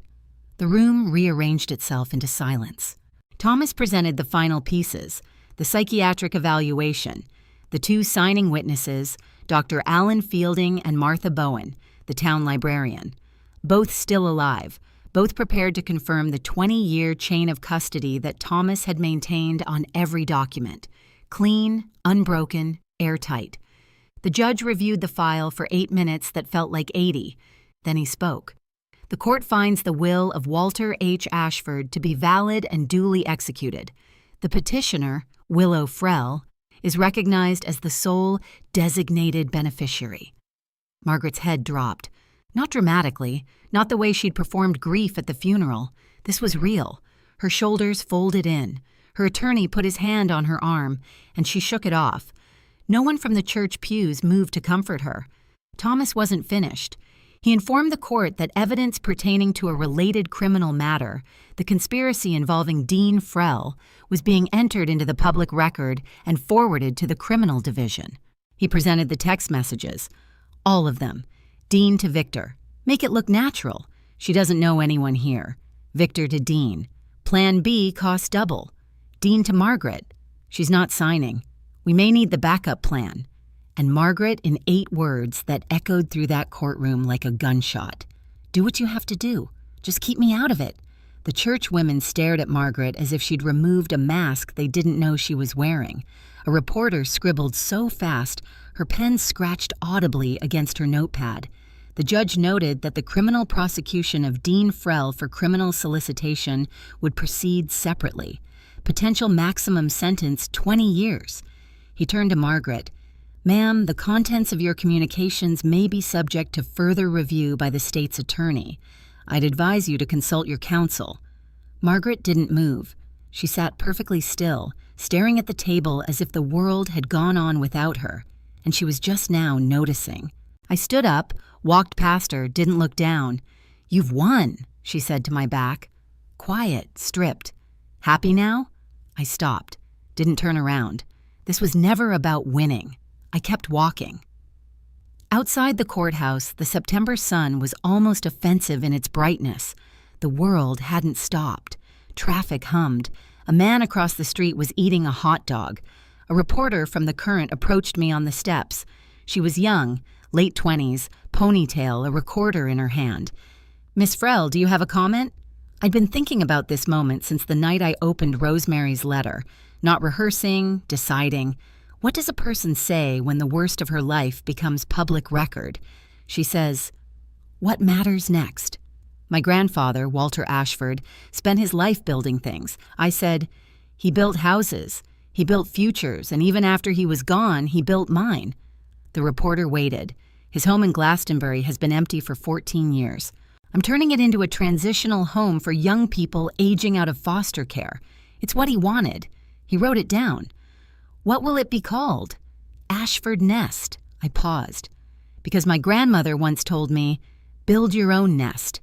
The room rearranged itself into silence. Thomas presented the final pieces, the psychiatric evaluation, the 2 signing witnesses, Dr. Alan Fielding and Martha Bowen, the town librarian. Both still alive, both prepared to confirm the 20-year chain of custody that Thomas had maintained on every document. Clean, unbroken, airtight. The judge reviewed the file for 8 minutes that felt like 80. Then he spoke. "The court finds the will of Walter H. Ashford to be valid and duly executed. The petitioner, Willow Frell, is recognized as the sole designated beneficiary." Margaret's head dropped. Not dramatically, not the way she'd performed grief at the funeral. This was real. Her shoulders folded in. Her attorney put his hand on her arm, and she shook it off. No one from the church pews moved to comfort her. Thomas wasn't finished. He informed the court that evidence pertaining to a related criminal matter, the conspiracy involving Dean Frell, was being entered into the public record and forwarded to the criminal division. He presented the text messages. All of them. Dean to Victor. "Make it look natural. She doesn't know anyone here." Victor to Dean. "Plan B costs double." Dean to Margaret. "She's not signing. We may need the backup plan." And Margaret in 8 words that echoed through that courtroom like a gunshot. "Do what you have to do. Just keep me out of it." The church women stared at Margaret as if she'd removed a mask they didn't know she was wearing. A reporter scribbled so fast, her pen scratched audibly against her notepad. The judge noted that the criminal prosecution of Dean Frell for criminal solicitation would proceed separately. Potential maximum sentence 20 years. He turned to Margaret. "Ma'am, the contents of your communications may be subject to further review by the state's attorney. I'd advise you to consult your counsel." Margaret didn't move. She sat perfectly still, staring at the table as if the world had gone on without her, and she was just now noticing. I stood up, walked past her, didn't look down. "You've won," she said to my back. Quiet, stripped. "Happy now?" I stopped, didn't turn around. This was never about winning. I kept walking. Outside the courthouse, the September sun was almost offensive in its brightness. The world hadn't stopped. Traffic hummed. A man across the street was eating a hot dog. A reporter from The Current approached me on the steps. She was young, late 20s, ponytail, a recorder in her hand. "Miss Frell, do you have a comment?" I'd been thinking about this moment since the night I opened Rosemary's letter, not rehearsing, deciding. What does a person say when the worst of her life becomes public record? She says, "What matters next?" My grandfather, Walter Ashford, spent his life building things. I said, "He built houses. He built futures, and even after he was gone, he built mine." The reporter waited. His home in Glastonbury has been empty for 14 years. "I'm turning it into a transitional home for young people aging out of foster care. It's what he wanted. He wrote it down." "What will it be called?" Ashford Nest? I paused. Because my grandmother once told me, build your own nest.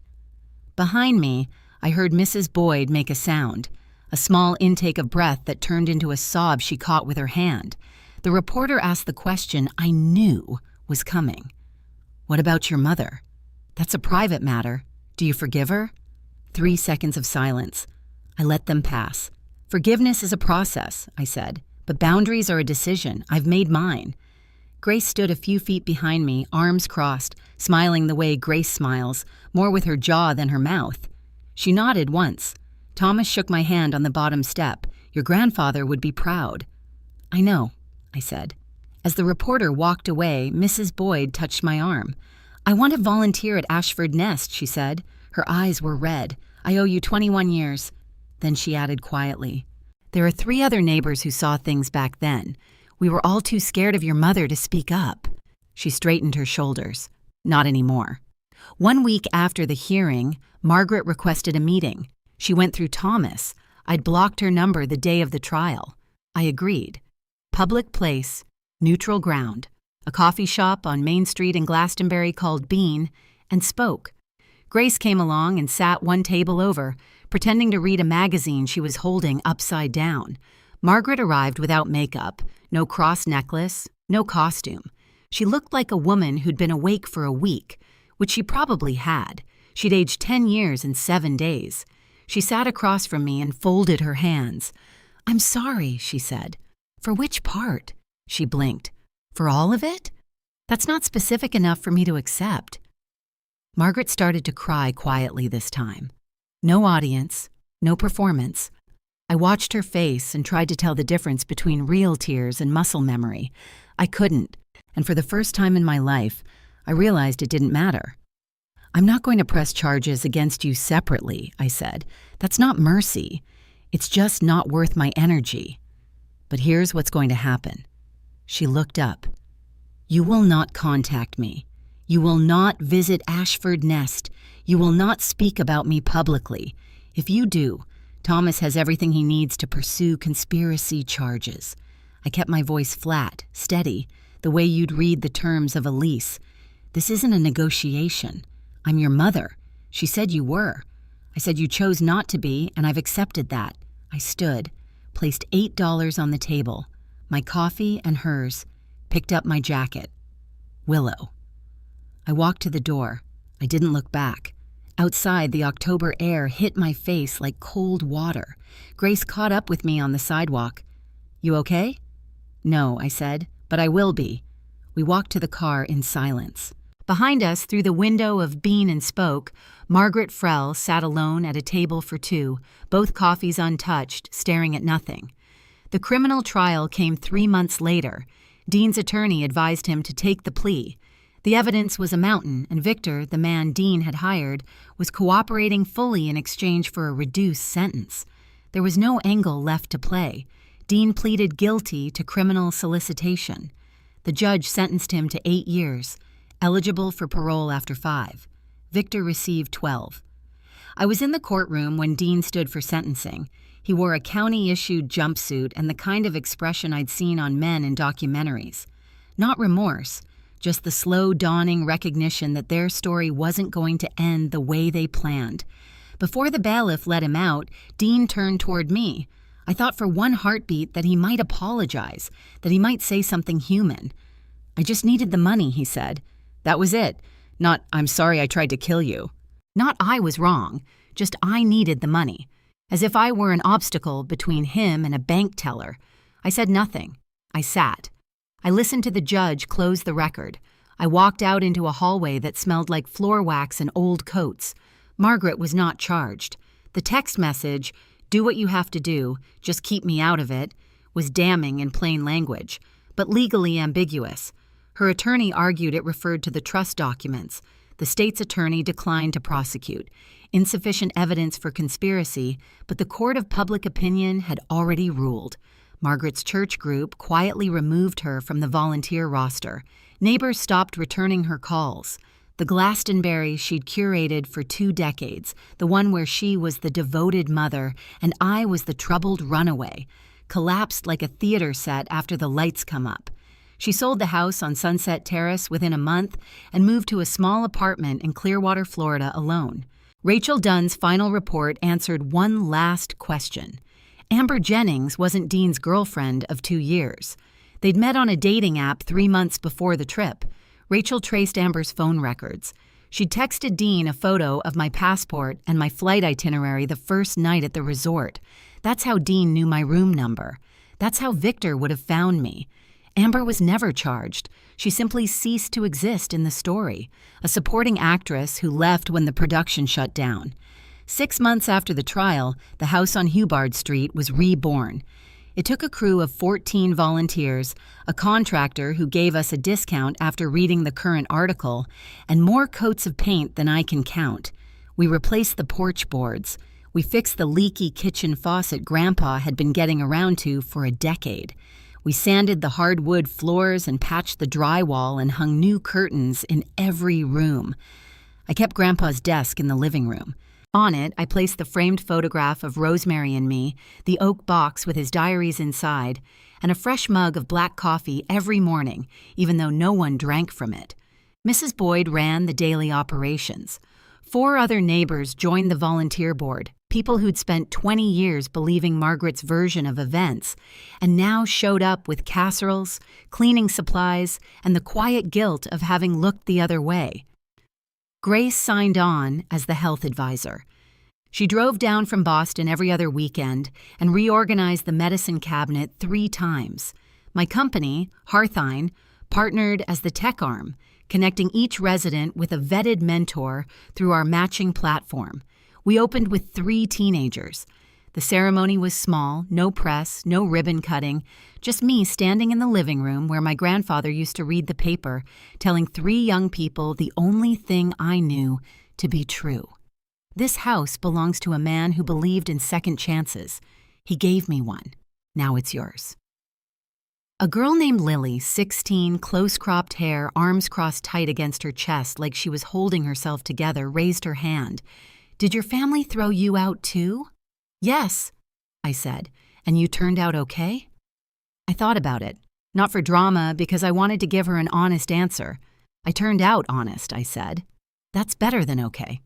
Behind me, I heard Mrs. Boyd make a sound, a small intake of breath that turned into a sob she caught with her hand. The reporter asked the question I knew was coming. What about your mother? That's a private matter. Do you forgive her? 3 seconds of silence. I let them pass. Forgiveness is a process, I said, but boundaries are a decision. I've made mine. Grace stood a few feet behind me, arms crossed, smiling the way Grace smiles, more with her jaw than her mouth. She nodded once. Thomas shook my hand on the bottom step. Your grandfather would be proud. I know, I said. As the reporter walked away, Mrs. Boyd touched my arm. I want to volunteer at Ashford Nest, she said. Her eyes were red. I owe you 21 years. Then she added quietly, there are 3 other neighbors who saw things back then. We were all too scared of your mother to speak up. She straightened her shoulders. Not anymore. 1 week after the hearing, Margaret requested a meeting. She went through Thomas. I'd blocked her number the day of the trial. I agreed. Public place, neutral ground, a coffee shop on Main Street in Glastonbury called Bean, and spoke. Grace came along and sat one table over, pretending to read a magazine she was holding upside down. Margaret arrived without makeup, no cross necklace, no costume. She looked like a woman who'd been awake for a week, which she probably had. She'd aged 10 years and 7 days. She sat across from me and folded her hands. I'm sorry, she said. For which part? She blinked. For all of it? That's not specific enough for me to accept. Margaret started to cry quietly this time. No audience, no performance. I watched her face and tried to tell the difference between real tears and muscle memory. I couldn't, and for the first time in my life, I realized it didn't matter. I'm not going to press charges against you separately, I said. That's not mercy. It's just not worth my energy. But here's what's going to happen. She looked up. You will not contact me. You will not visit Ashford Nest. You will not speak about me publicly. If you do, Thomas has everything he needs to pursue conspiracy charges. I kept my voice flat, steady, the way you'd read the terms of a lease. This isn't a negotiation. I'm your mother. She said you were. I said you chose not to be, and I've accepted that. I stood, placed $8 on the table, my coffee and hers, picked up my jacket. Willow. I walked to the door. I didn't look back. Outside, the October air hit my face like cold water. Grace caught up with me on the sidewalk. You okay? No, I said, but I will be. We walked to the car in silence. Behind us, through the window of Bean and Spoke, Margaret Frell sat alone at a table for 2, both coffees untouched, staring at nothing. The criminal trial came 3 months later. Dean's attorney advised him to take the plea. The evidence was a mountain, and Victor, the man Dean had hired, was cooperating fully in exchange for a reduced sentence. There was no angle left to play. Dean pleaded guilty to criminal solicitation. The judge sentenced him to 8 years, eligible for parole after 5. Victor received 12. I was in the courtroom when Dean stood for sentencing. He wore a county-issued jumpsuit and the kind of expression I'd seen on men in documentaries. Not remorse, just the slow dawning recognition that their story wasn't going to end the way they planned. Before the bailiff let him out, Dean turned toward me. I thought for one heartbeat that he might apologize, that he might say something human. I just needed the money, he said. That was it. Not, I'm sorry I tried to kill you. Not I was wrong, just I needed the money. As if I were an obstacle between him and a bank teller. I said nothing. I sat. I listened to the judge close the record. I walked out into a hallway that smelled like floor wax and old coats. Margaret was not charged. The text message, "Do what you have to do, just keep me out of it," was damning in plain language, but legally ambiguous. Her attorney argued it referred to the trust documents. The state's attorney declined to prosecute. Insufficient evidence for conspiracy, but the court of public opinion had already ruled. Margaret's church group quietly removed her from the volunteer roster. Neighbors stopped returning her calls. The Glastonbury she'd curated for 2 decades, the one where she was the devoted mother and I was the troubled runaway, collapsed like a theater set after the lights come up. She sold the house on Sunset Terrace within a month and moved to a small apartment in Clearwater, Florida alone. Rachel Dunn's final report answered one last question. Amber Jennings wasn't Dean's girlfriend of 2 years. They'd met on a dating app 3 months before the trip. Rachel traced Amber's phone records. She'd texted Dean a photo of my passport and my flight itinerary the first night at the resort. That's how Dean knew my room number. That's how Victor would have found me. Amber was never charged. She simply ceased to exist in the story, a supporting actress who left when the production shut down. 6 months after the trial, the house on Hubbard Street was reborn. It took a crew of 14 volunteers, a contractor who gave us a discount after reading the current article, and more coats of paint than I can count. We replaced the porch boards. We fixed the leaky kitchen faucet Grandpa had been getting around to for a decade. We sanded the hardwood floors and patched the drywall and hung new curtains in every room. I kept Grandpa's desk in the living room. On it, I placed the framed photograph of Rosemary and me, the oak box with his diaries inside, and a fresh mug of black coffee every morning, even though no one drank from it. Mrs. Boyd ran the daily operations. 4 other neighbors joined the volunteer board, people who'd spent 20 years believing Margaret's version of events, and now showed up with casseroles, cleaning supplies, and the quiet guilt of having looked the other way. Grace signed on as the health advisor. She drove down from Boston every other weekend and reorganized the medicine cabinet 3 times. My company, Hearthine, partnered as the tech arm, connecting each resident with a vetted mentor through our matching platform. We opened with 3 teenagers. The ceremony was small, no press, no ribbon cutting, just me standing in the living room where my grandfather used to read the paper, telling 3 young people the only thing I knew to be true. This house belongs to a man who believed in second chances. He gave me one. Now it's yours. A girl named Lily, 16, close-cropped hair, arms crossed tight against her chest like she was holding herself together, raised her hand. "Did your family throw you out too?" "Yes," I said. "And you turned out okay?" I thought about it. Not for drama, because I wanted to give her an honest answer. "I turned out honest," I said. "That's better than okay."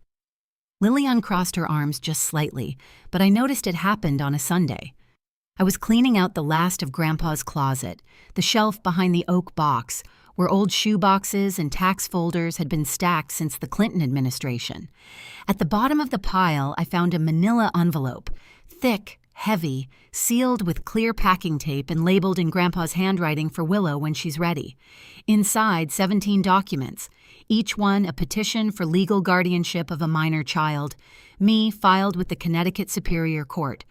Lily uncrossed her arms just slightly, but I noticed it happened on a Sunday. I was cleaning out the last of Grandpa's closet, the shelf behind the oak box, where old shoe boxes and tax folders had been stacked since the Clinton administration. At the bottom of the pile, I found a manila envelope, thick, heavy, sealed with clear packing tape and labeled in Grandpa's handwriting for Willow when she's ready. Inside, 17 documents, each one a petition for legal guardianship of a minor child, me filed with the Connecticut Superior Court.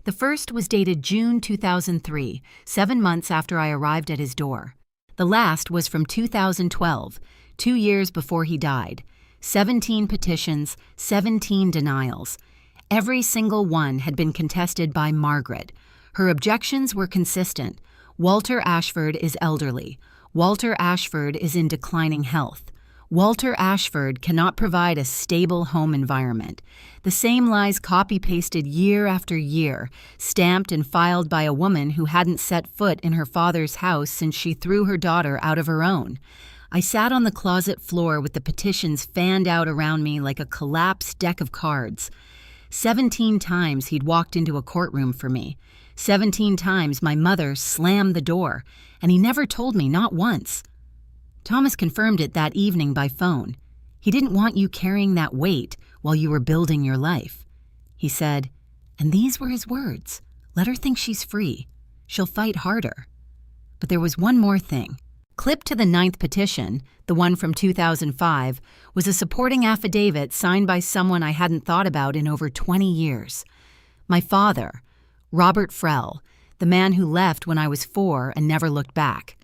The first was dated June 2003, 7 months after I arrived at his door. The last was from 2012, 2 years before he died. 17 petitions, 17 denials. Every single one had been contested by Margaret. Her objections were consistent. Walter Ashford is elderly. Walter Ashford is in declining health. Walter Ashford cannot provide a stable home environment. The same lies copy-pasted year after year, stamped and filed by a woman who hadn't set foot in her father's house since she threw her daughter out of her own. I sat on the closet floor with the petitions fanned out around me like a collapsed deck of cards. 17 times he'd walked into a courtroom for me. 17 times my mother slammed the door, and he never told me, not once. Thomas confirmed it that evening by phone. He didn't want you carrying that weight while you were building your life. He said, and these were his words, "Let her think she's free. She'll fight harder." But there was one more thing. Clipped to the 9th petition, the one from 2005, was a supporting affidavit signed by someone I hadn't thought about in over 20 years. My father, Robert Frell, the man who left when I was 4 and never looked back.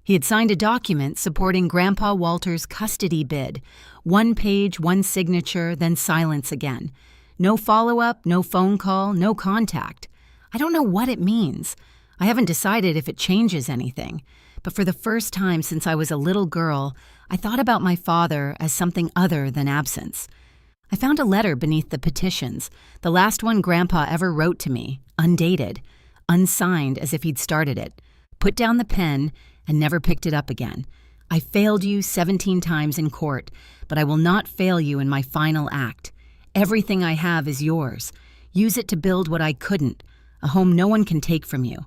He had signed a document supporting Grandpa Walter's custody bid. 1 page, 1 signature, then silence again. No follow-up, no phone call, no contact. I don't know what it means. I haven't decided if it changes anything. But for the first time since I was a little girl, I thought about my father as something other than absence. I found a letter beneath the petitions, the last one Grandpa ever wrote to me, undated, unsigned as if he'd started it, put down the pen, and never picked it up again. I failed you 17 times in court, but I will not fail you in my final act. Everything I have is yours. Use it to build what I couldn't, a home no one can take from you.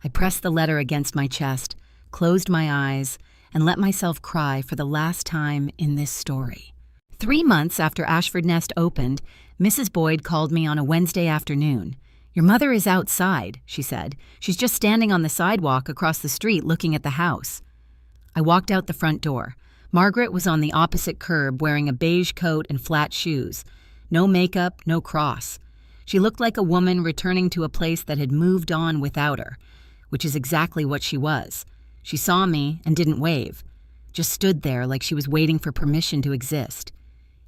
I pressed the letter against my chest, closed my eyes, and let myself cry for the last time in this story. 3 months after Ashford Nest opened, Mrs. Boyd called me on a Wednesday afternoon. "Your mother is outside," she said. "She's just standing on the sidewalk across the street looking at the house." I walked out the front door. Margaret was on the opposite curb wearing a beige coat and flat shoes. No makeup, no cross. She looked like a woman returning to a place that had moved on without her, which is exactly what she was. She saw me and didn't wave, just stood there like she was waiting for permission to exist.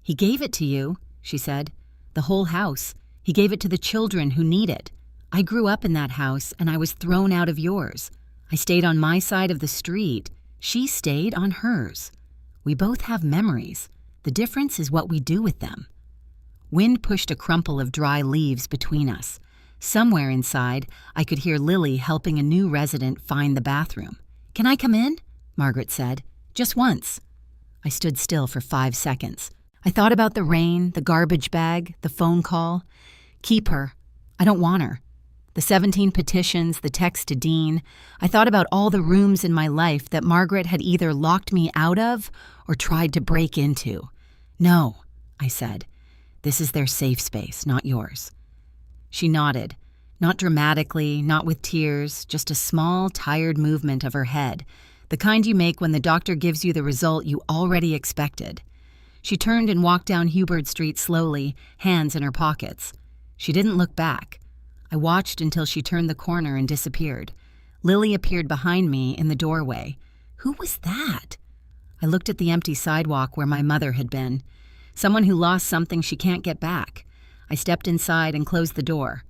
"He gave it to you," she said. "The whole house. He gave it to the children who need it. I grew up in that house and I was thrown out of yours. I stayed on my side of the street. She stayed on hers. We both have memories. The difference is what we do with them." Wind pushed a crumple of dry leaves between us. Somewhere inside, I could hear Lily helping a new resident find the bathroom. "Can I come in?" Margaret said. "Just once." I stood still for 5 seconds. I thought about the rain, the garbage bag, the phone call. Keep her. I don't want her. The 17 petitions, the text to Dean. I thought about all the rooms in my life that Margaret had either locked me out of or tried to break into. "No," I said. "This is their safe space, not yours." She nodded, not dramatically, not with tears, just a small, tired movement of her head, the kind you make when the doctor gives you the result you already expected. She turned and walked down Hubert Street slowly, hands in her pockets. She didn't look back. I watched until she turned the corner and disappeared. Lily appeared behind me in the doorway. Who was that? I looked at the empty sidewalk where my mother had been. Someone who lost something she can't get back. I stepped inside and closed the door.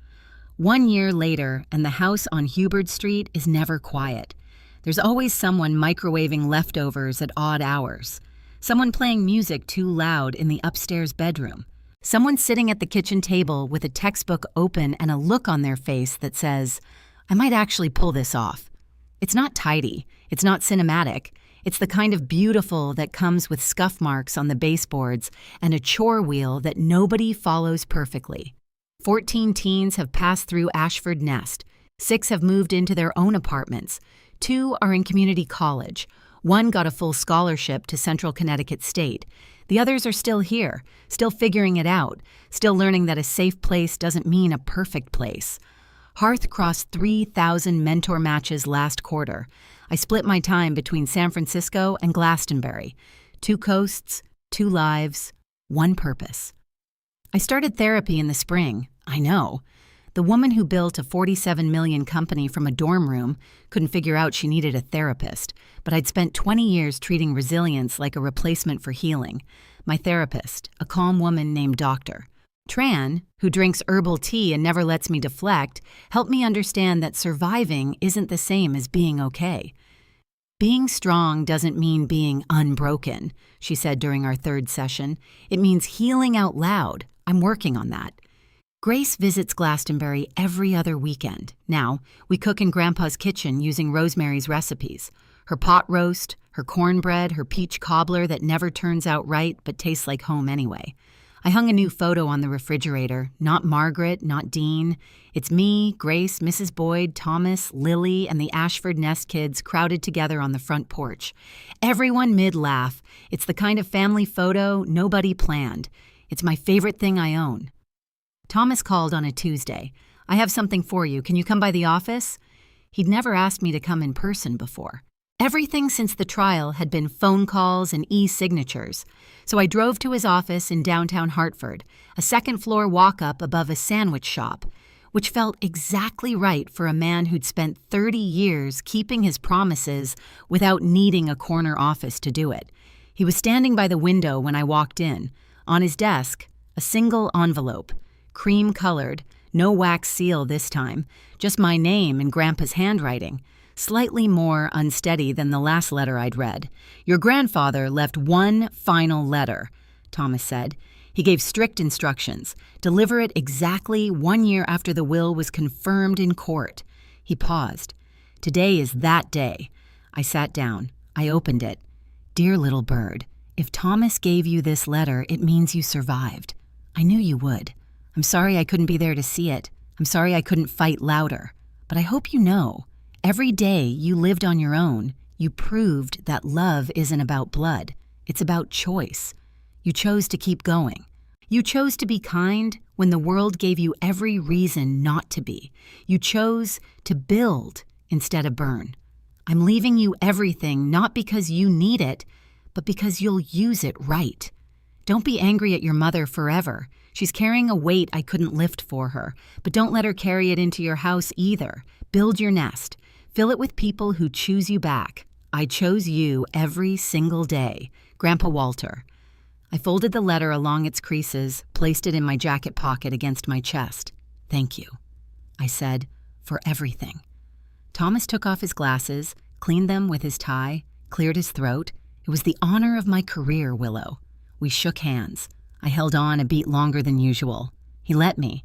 1 year later, and the house on Hubert Street is never quiet. There's always someone microwaving leftovers at odd hours. Someone playing music too loud in the upstairs bedroom. Someone sitting at the kitchen table with a textbook open and a look on their face that says, "I might actually pull this off." It's not tidy. It's not cinematic. It's the kind of beautiful that comes with scuff marks on the baseboards and a chore wheel that nobody follows perfectly. 14 teens have passed through Ashford Nest. 6 have moved into their own apartments. 2 are in community college. 1 got a full scholarship to Central Connecticut State. The others are still here, still figuring it out, still learning that a safe place doesn't mean a perfect place. Hearth crossed 3,000 mentor matches last quarter. I split my time between San Francisco and Glastonbury. 2 coasts, 2 lives, 1 purpose. I started therapy in the spring. I know. The woman who built a $47 million company from a dorm room couldn't figure out she needed a therapist, but I'd spent 20 years treating resilience like a replacement for healing. My therapist, a calm woman named Doctor. Tran, who drinks herbal tea and never lets me deflect, helped me understand that surviving isn't the same as being okay. "Being strong doesn't mean being unbroken," she said during our 3rd session. "It means healing out loud. I'm working on that." Grace visits Glastonbury every other weekend. Now, we cook in Grandpa's kitchen using Rosemary's recipes. Her pot roast, her cornbread, her peach cobbler that never turns out right but tastes like home anyway. I hung a new photo on the refrigerator. Not Margaret, not Dean. It's me, Grace, Mrs. Boyd, Thomas, Lily, and the Ashford Nest kids crowded together on the front porch. Everyone mid-laugh. It's the kind of family photo nobody planned. It's my favorite thing I own. Thomas called on a Tuesday. "I have something for you. Can you come by the office?" He'd never asked me to come in person before. Everything since the trial had been phone calls and e-signatures. So I drove to his office in downtown Hartford, a 2nd-floor walk-up above a sandwich shop, which felt exactly right for a man who'd spent 30 years keeping his promises without needing a corner office to do it. He was standing by the window when I walked in. On his desk, a single envelope. Cream-colored, no wax seal this time, just my name in Grandpa's handwriting, slightly more unsteady than the last letter I'd read. "Your grandfather left 1 final letter," Thomas said. He gave strict instructions. Deliver it exactly 1 year after the will was confirmed in court. He paused. "Today is that day. I sat down. I opened it. Dear little bird, if Thomas gave you this letter, it means you survived. I knew you would. I'm sorry I couldn't be there to see it. I'm sorry I couldn't fight louder. But I hope you know, every day you lived on your own, you proved that love isn't about blood. It's about choice. You chose to keep going. You chose to be kind when the world gave you every reason not to be. You chose to build instead of burn. I'm leaving you everything not because you need it, but because you'll use it right. Don't be angry at your mother forever. She's carrying a weight I couldn't lift for her, but don't let her carry it into your house either. Build your nest. Fill it with people who choose you back. I chose you every single day. Grandpa Walter. I folded the letter along its creases, placed it in my jacket pocket against my chest. Thank you, I said, for everything. Thomas took off his glasses, cleaned them with his tie, cleared his throat. It was the honor of my career, Willow. We shook hands. I held on a beat longer than usual. He let me.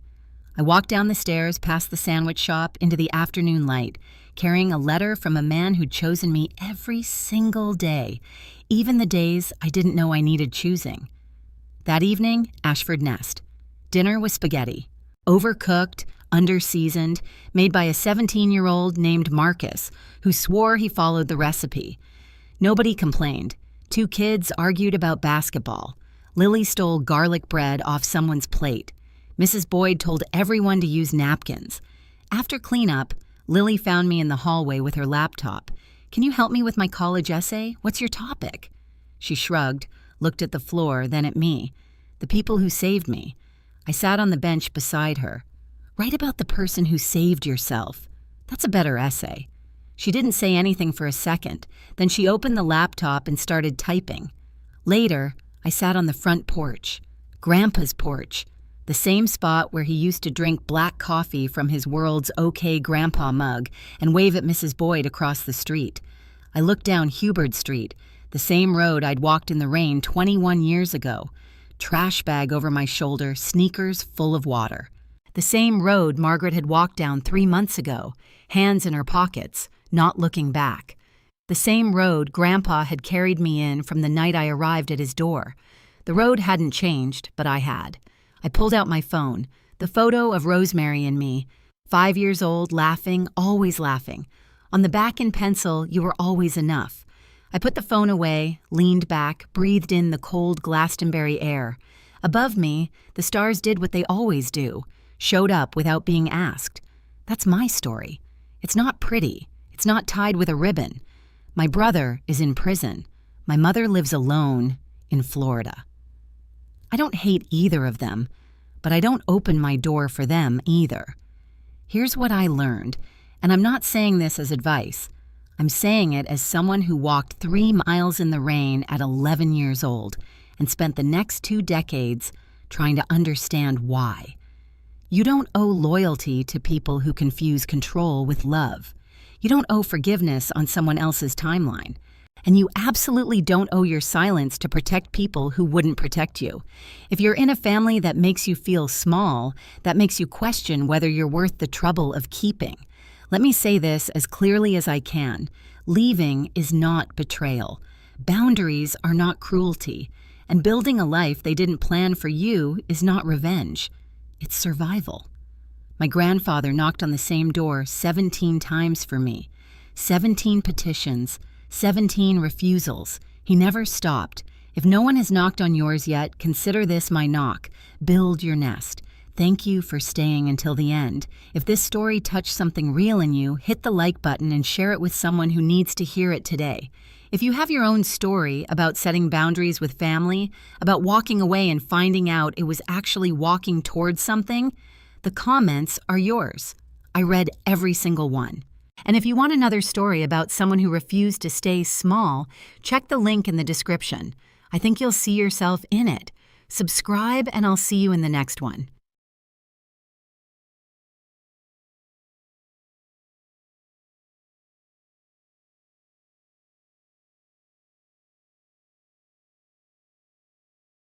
I walked down the stairs past the sandwich shop into the afternoon light, carrying a letter from a man who'd chosen me every single day, even the days I didn't know I needed choosing. That evening, Ashford Nest. Dinner was spaghetti. Overcooked, under-seasoned, made by a 17-year-old named Marcus, who swore he followed the recipe. Nobody complained. 2 kids argued about basketball. Lily stole garlic bread off someone's plate. Mrs. Boyd told everyone to use napkins. After cleanup, Lily found me in the hallway with her laptop. Can you help me with my college essay? What's your topic? She shrugged, looked at the floor, then at me. The people who saved me. I sat on the bench beside her. Write about the person who saved yourself. That's a better essay. She didn't say anything for a second. Then she opened the laptop and started typing. Later, I sat on the front porch. Grandpa's porch. The same spot where he used to drink black coffee from his World's OK Grandpa mug and wave at Mrs. Boyd across the street. I looked down Hubert Street, the same road I'd walked in the rain 21 years ago. Trash bag over my shoulder, sneakers full of water. The same road Margaret had walked down 3 months ago, hands in her pockets, not looking back. The same road Grandpa had carried me in from the night I arrived at his door. The road hadn't changed, but I had. I pulled out my phone, the photo of Rosemary and me, 5 years old, laughing, always laughing. On the back in pencil, you were always enough. I put the phone away, leaned back, breathed in the cold Glastonbury air. Above me, the stars did what they always do, showed up without being asked. That's my story. It's not pretty. It's not tied with a ribbon. My brother is in prison. My mother lives alone in Florida. I don't hate either of them, but I don't open my door for them either. Here's what I learned, and I'm not saying this as advice. I'm saying it as someone who walked 3 miles in the rain at 11 years old and spent the next 2 decades trying to understand why. You don't owe loyalty to people who confuse control with love. You don't owe forgiveness on someone else's timeline. And you absolutely don't owe your silence to protect people who wouldn't protect you. If you're in a family that makes you feel small, that makes you question whether you're worth the trouble of keeping. Let me say this as clearly as I can. Leaving is not betrayal. Boundaries are not cruelty. And building a life they didn't plan for you is not revenge. It's survival. My grandfather knocked on the same door 17 times for me. 17 petitions, 17 refusals. He never stopped. If no one has knocked on yours yet, consider this my knock. Build your nest. Thank you for staying until the end. If this story touched something real in you, hit the like button and share it with someone who needs to hear it today. If you have your own story about setting boundaries with family, about walking away and finding out it was actually walking towards something, the comments are yours. I read every single one. And if you want another story about someone who refused to stay small, check the link in the description. I think you'll see yourself in it. Subscribe and I'll see you in the next one.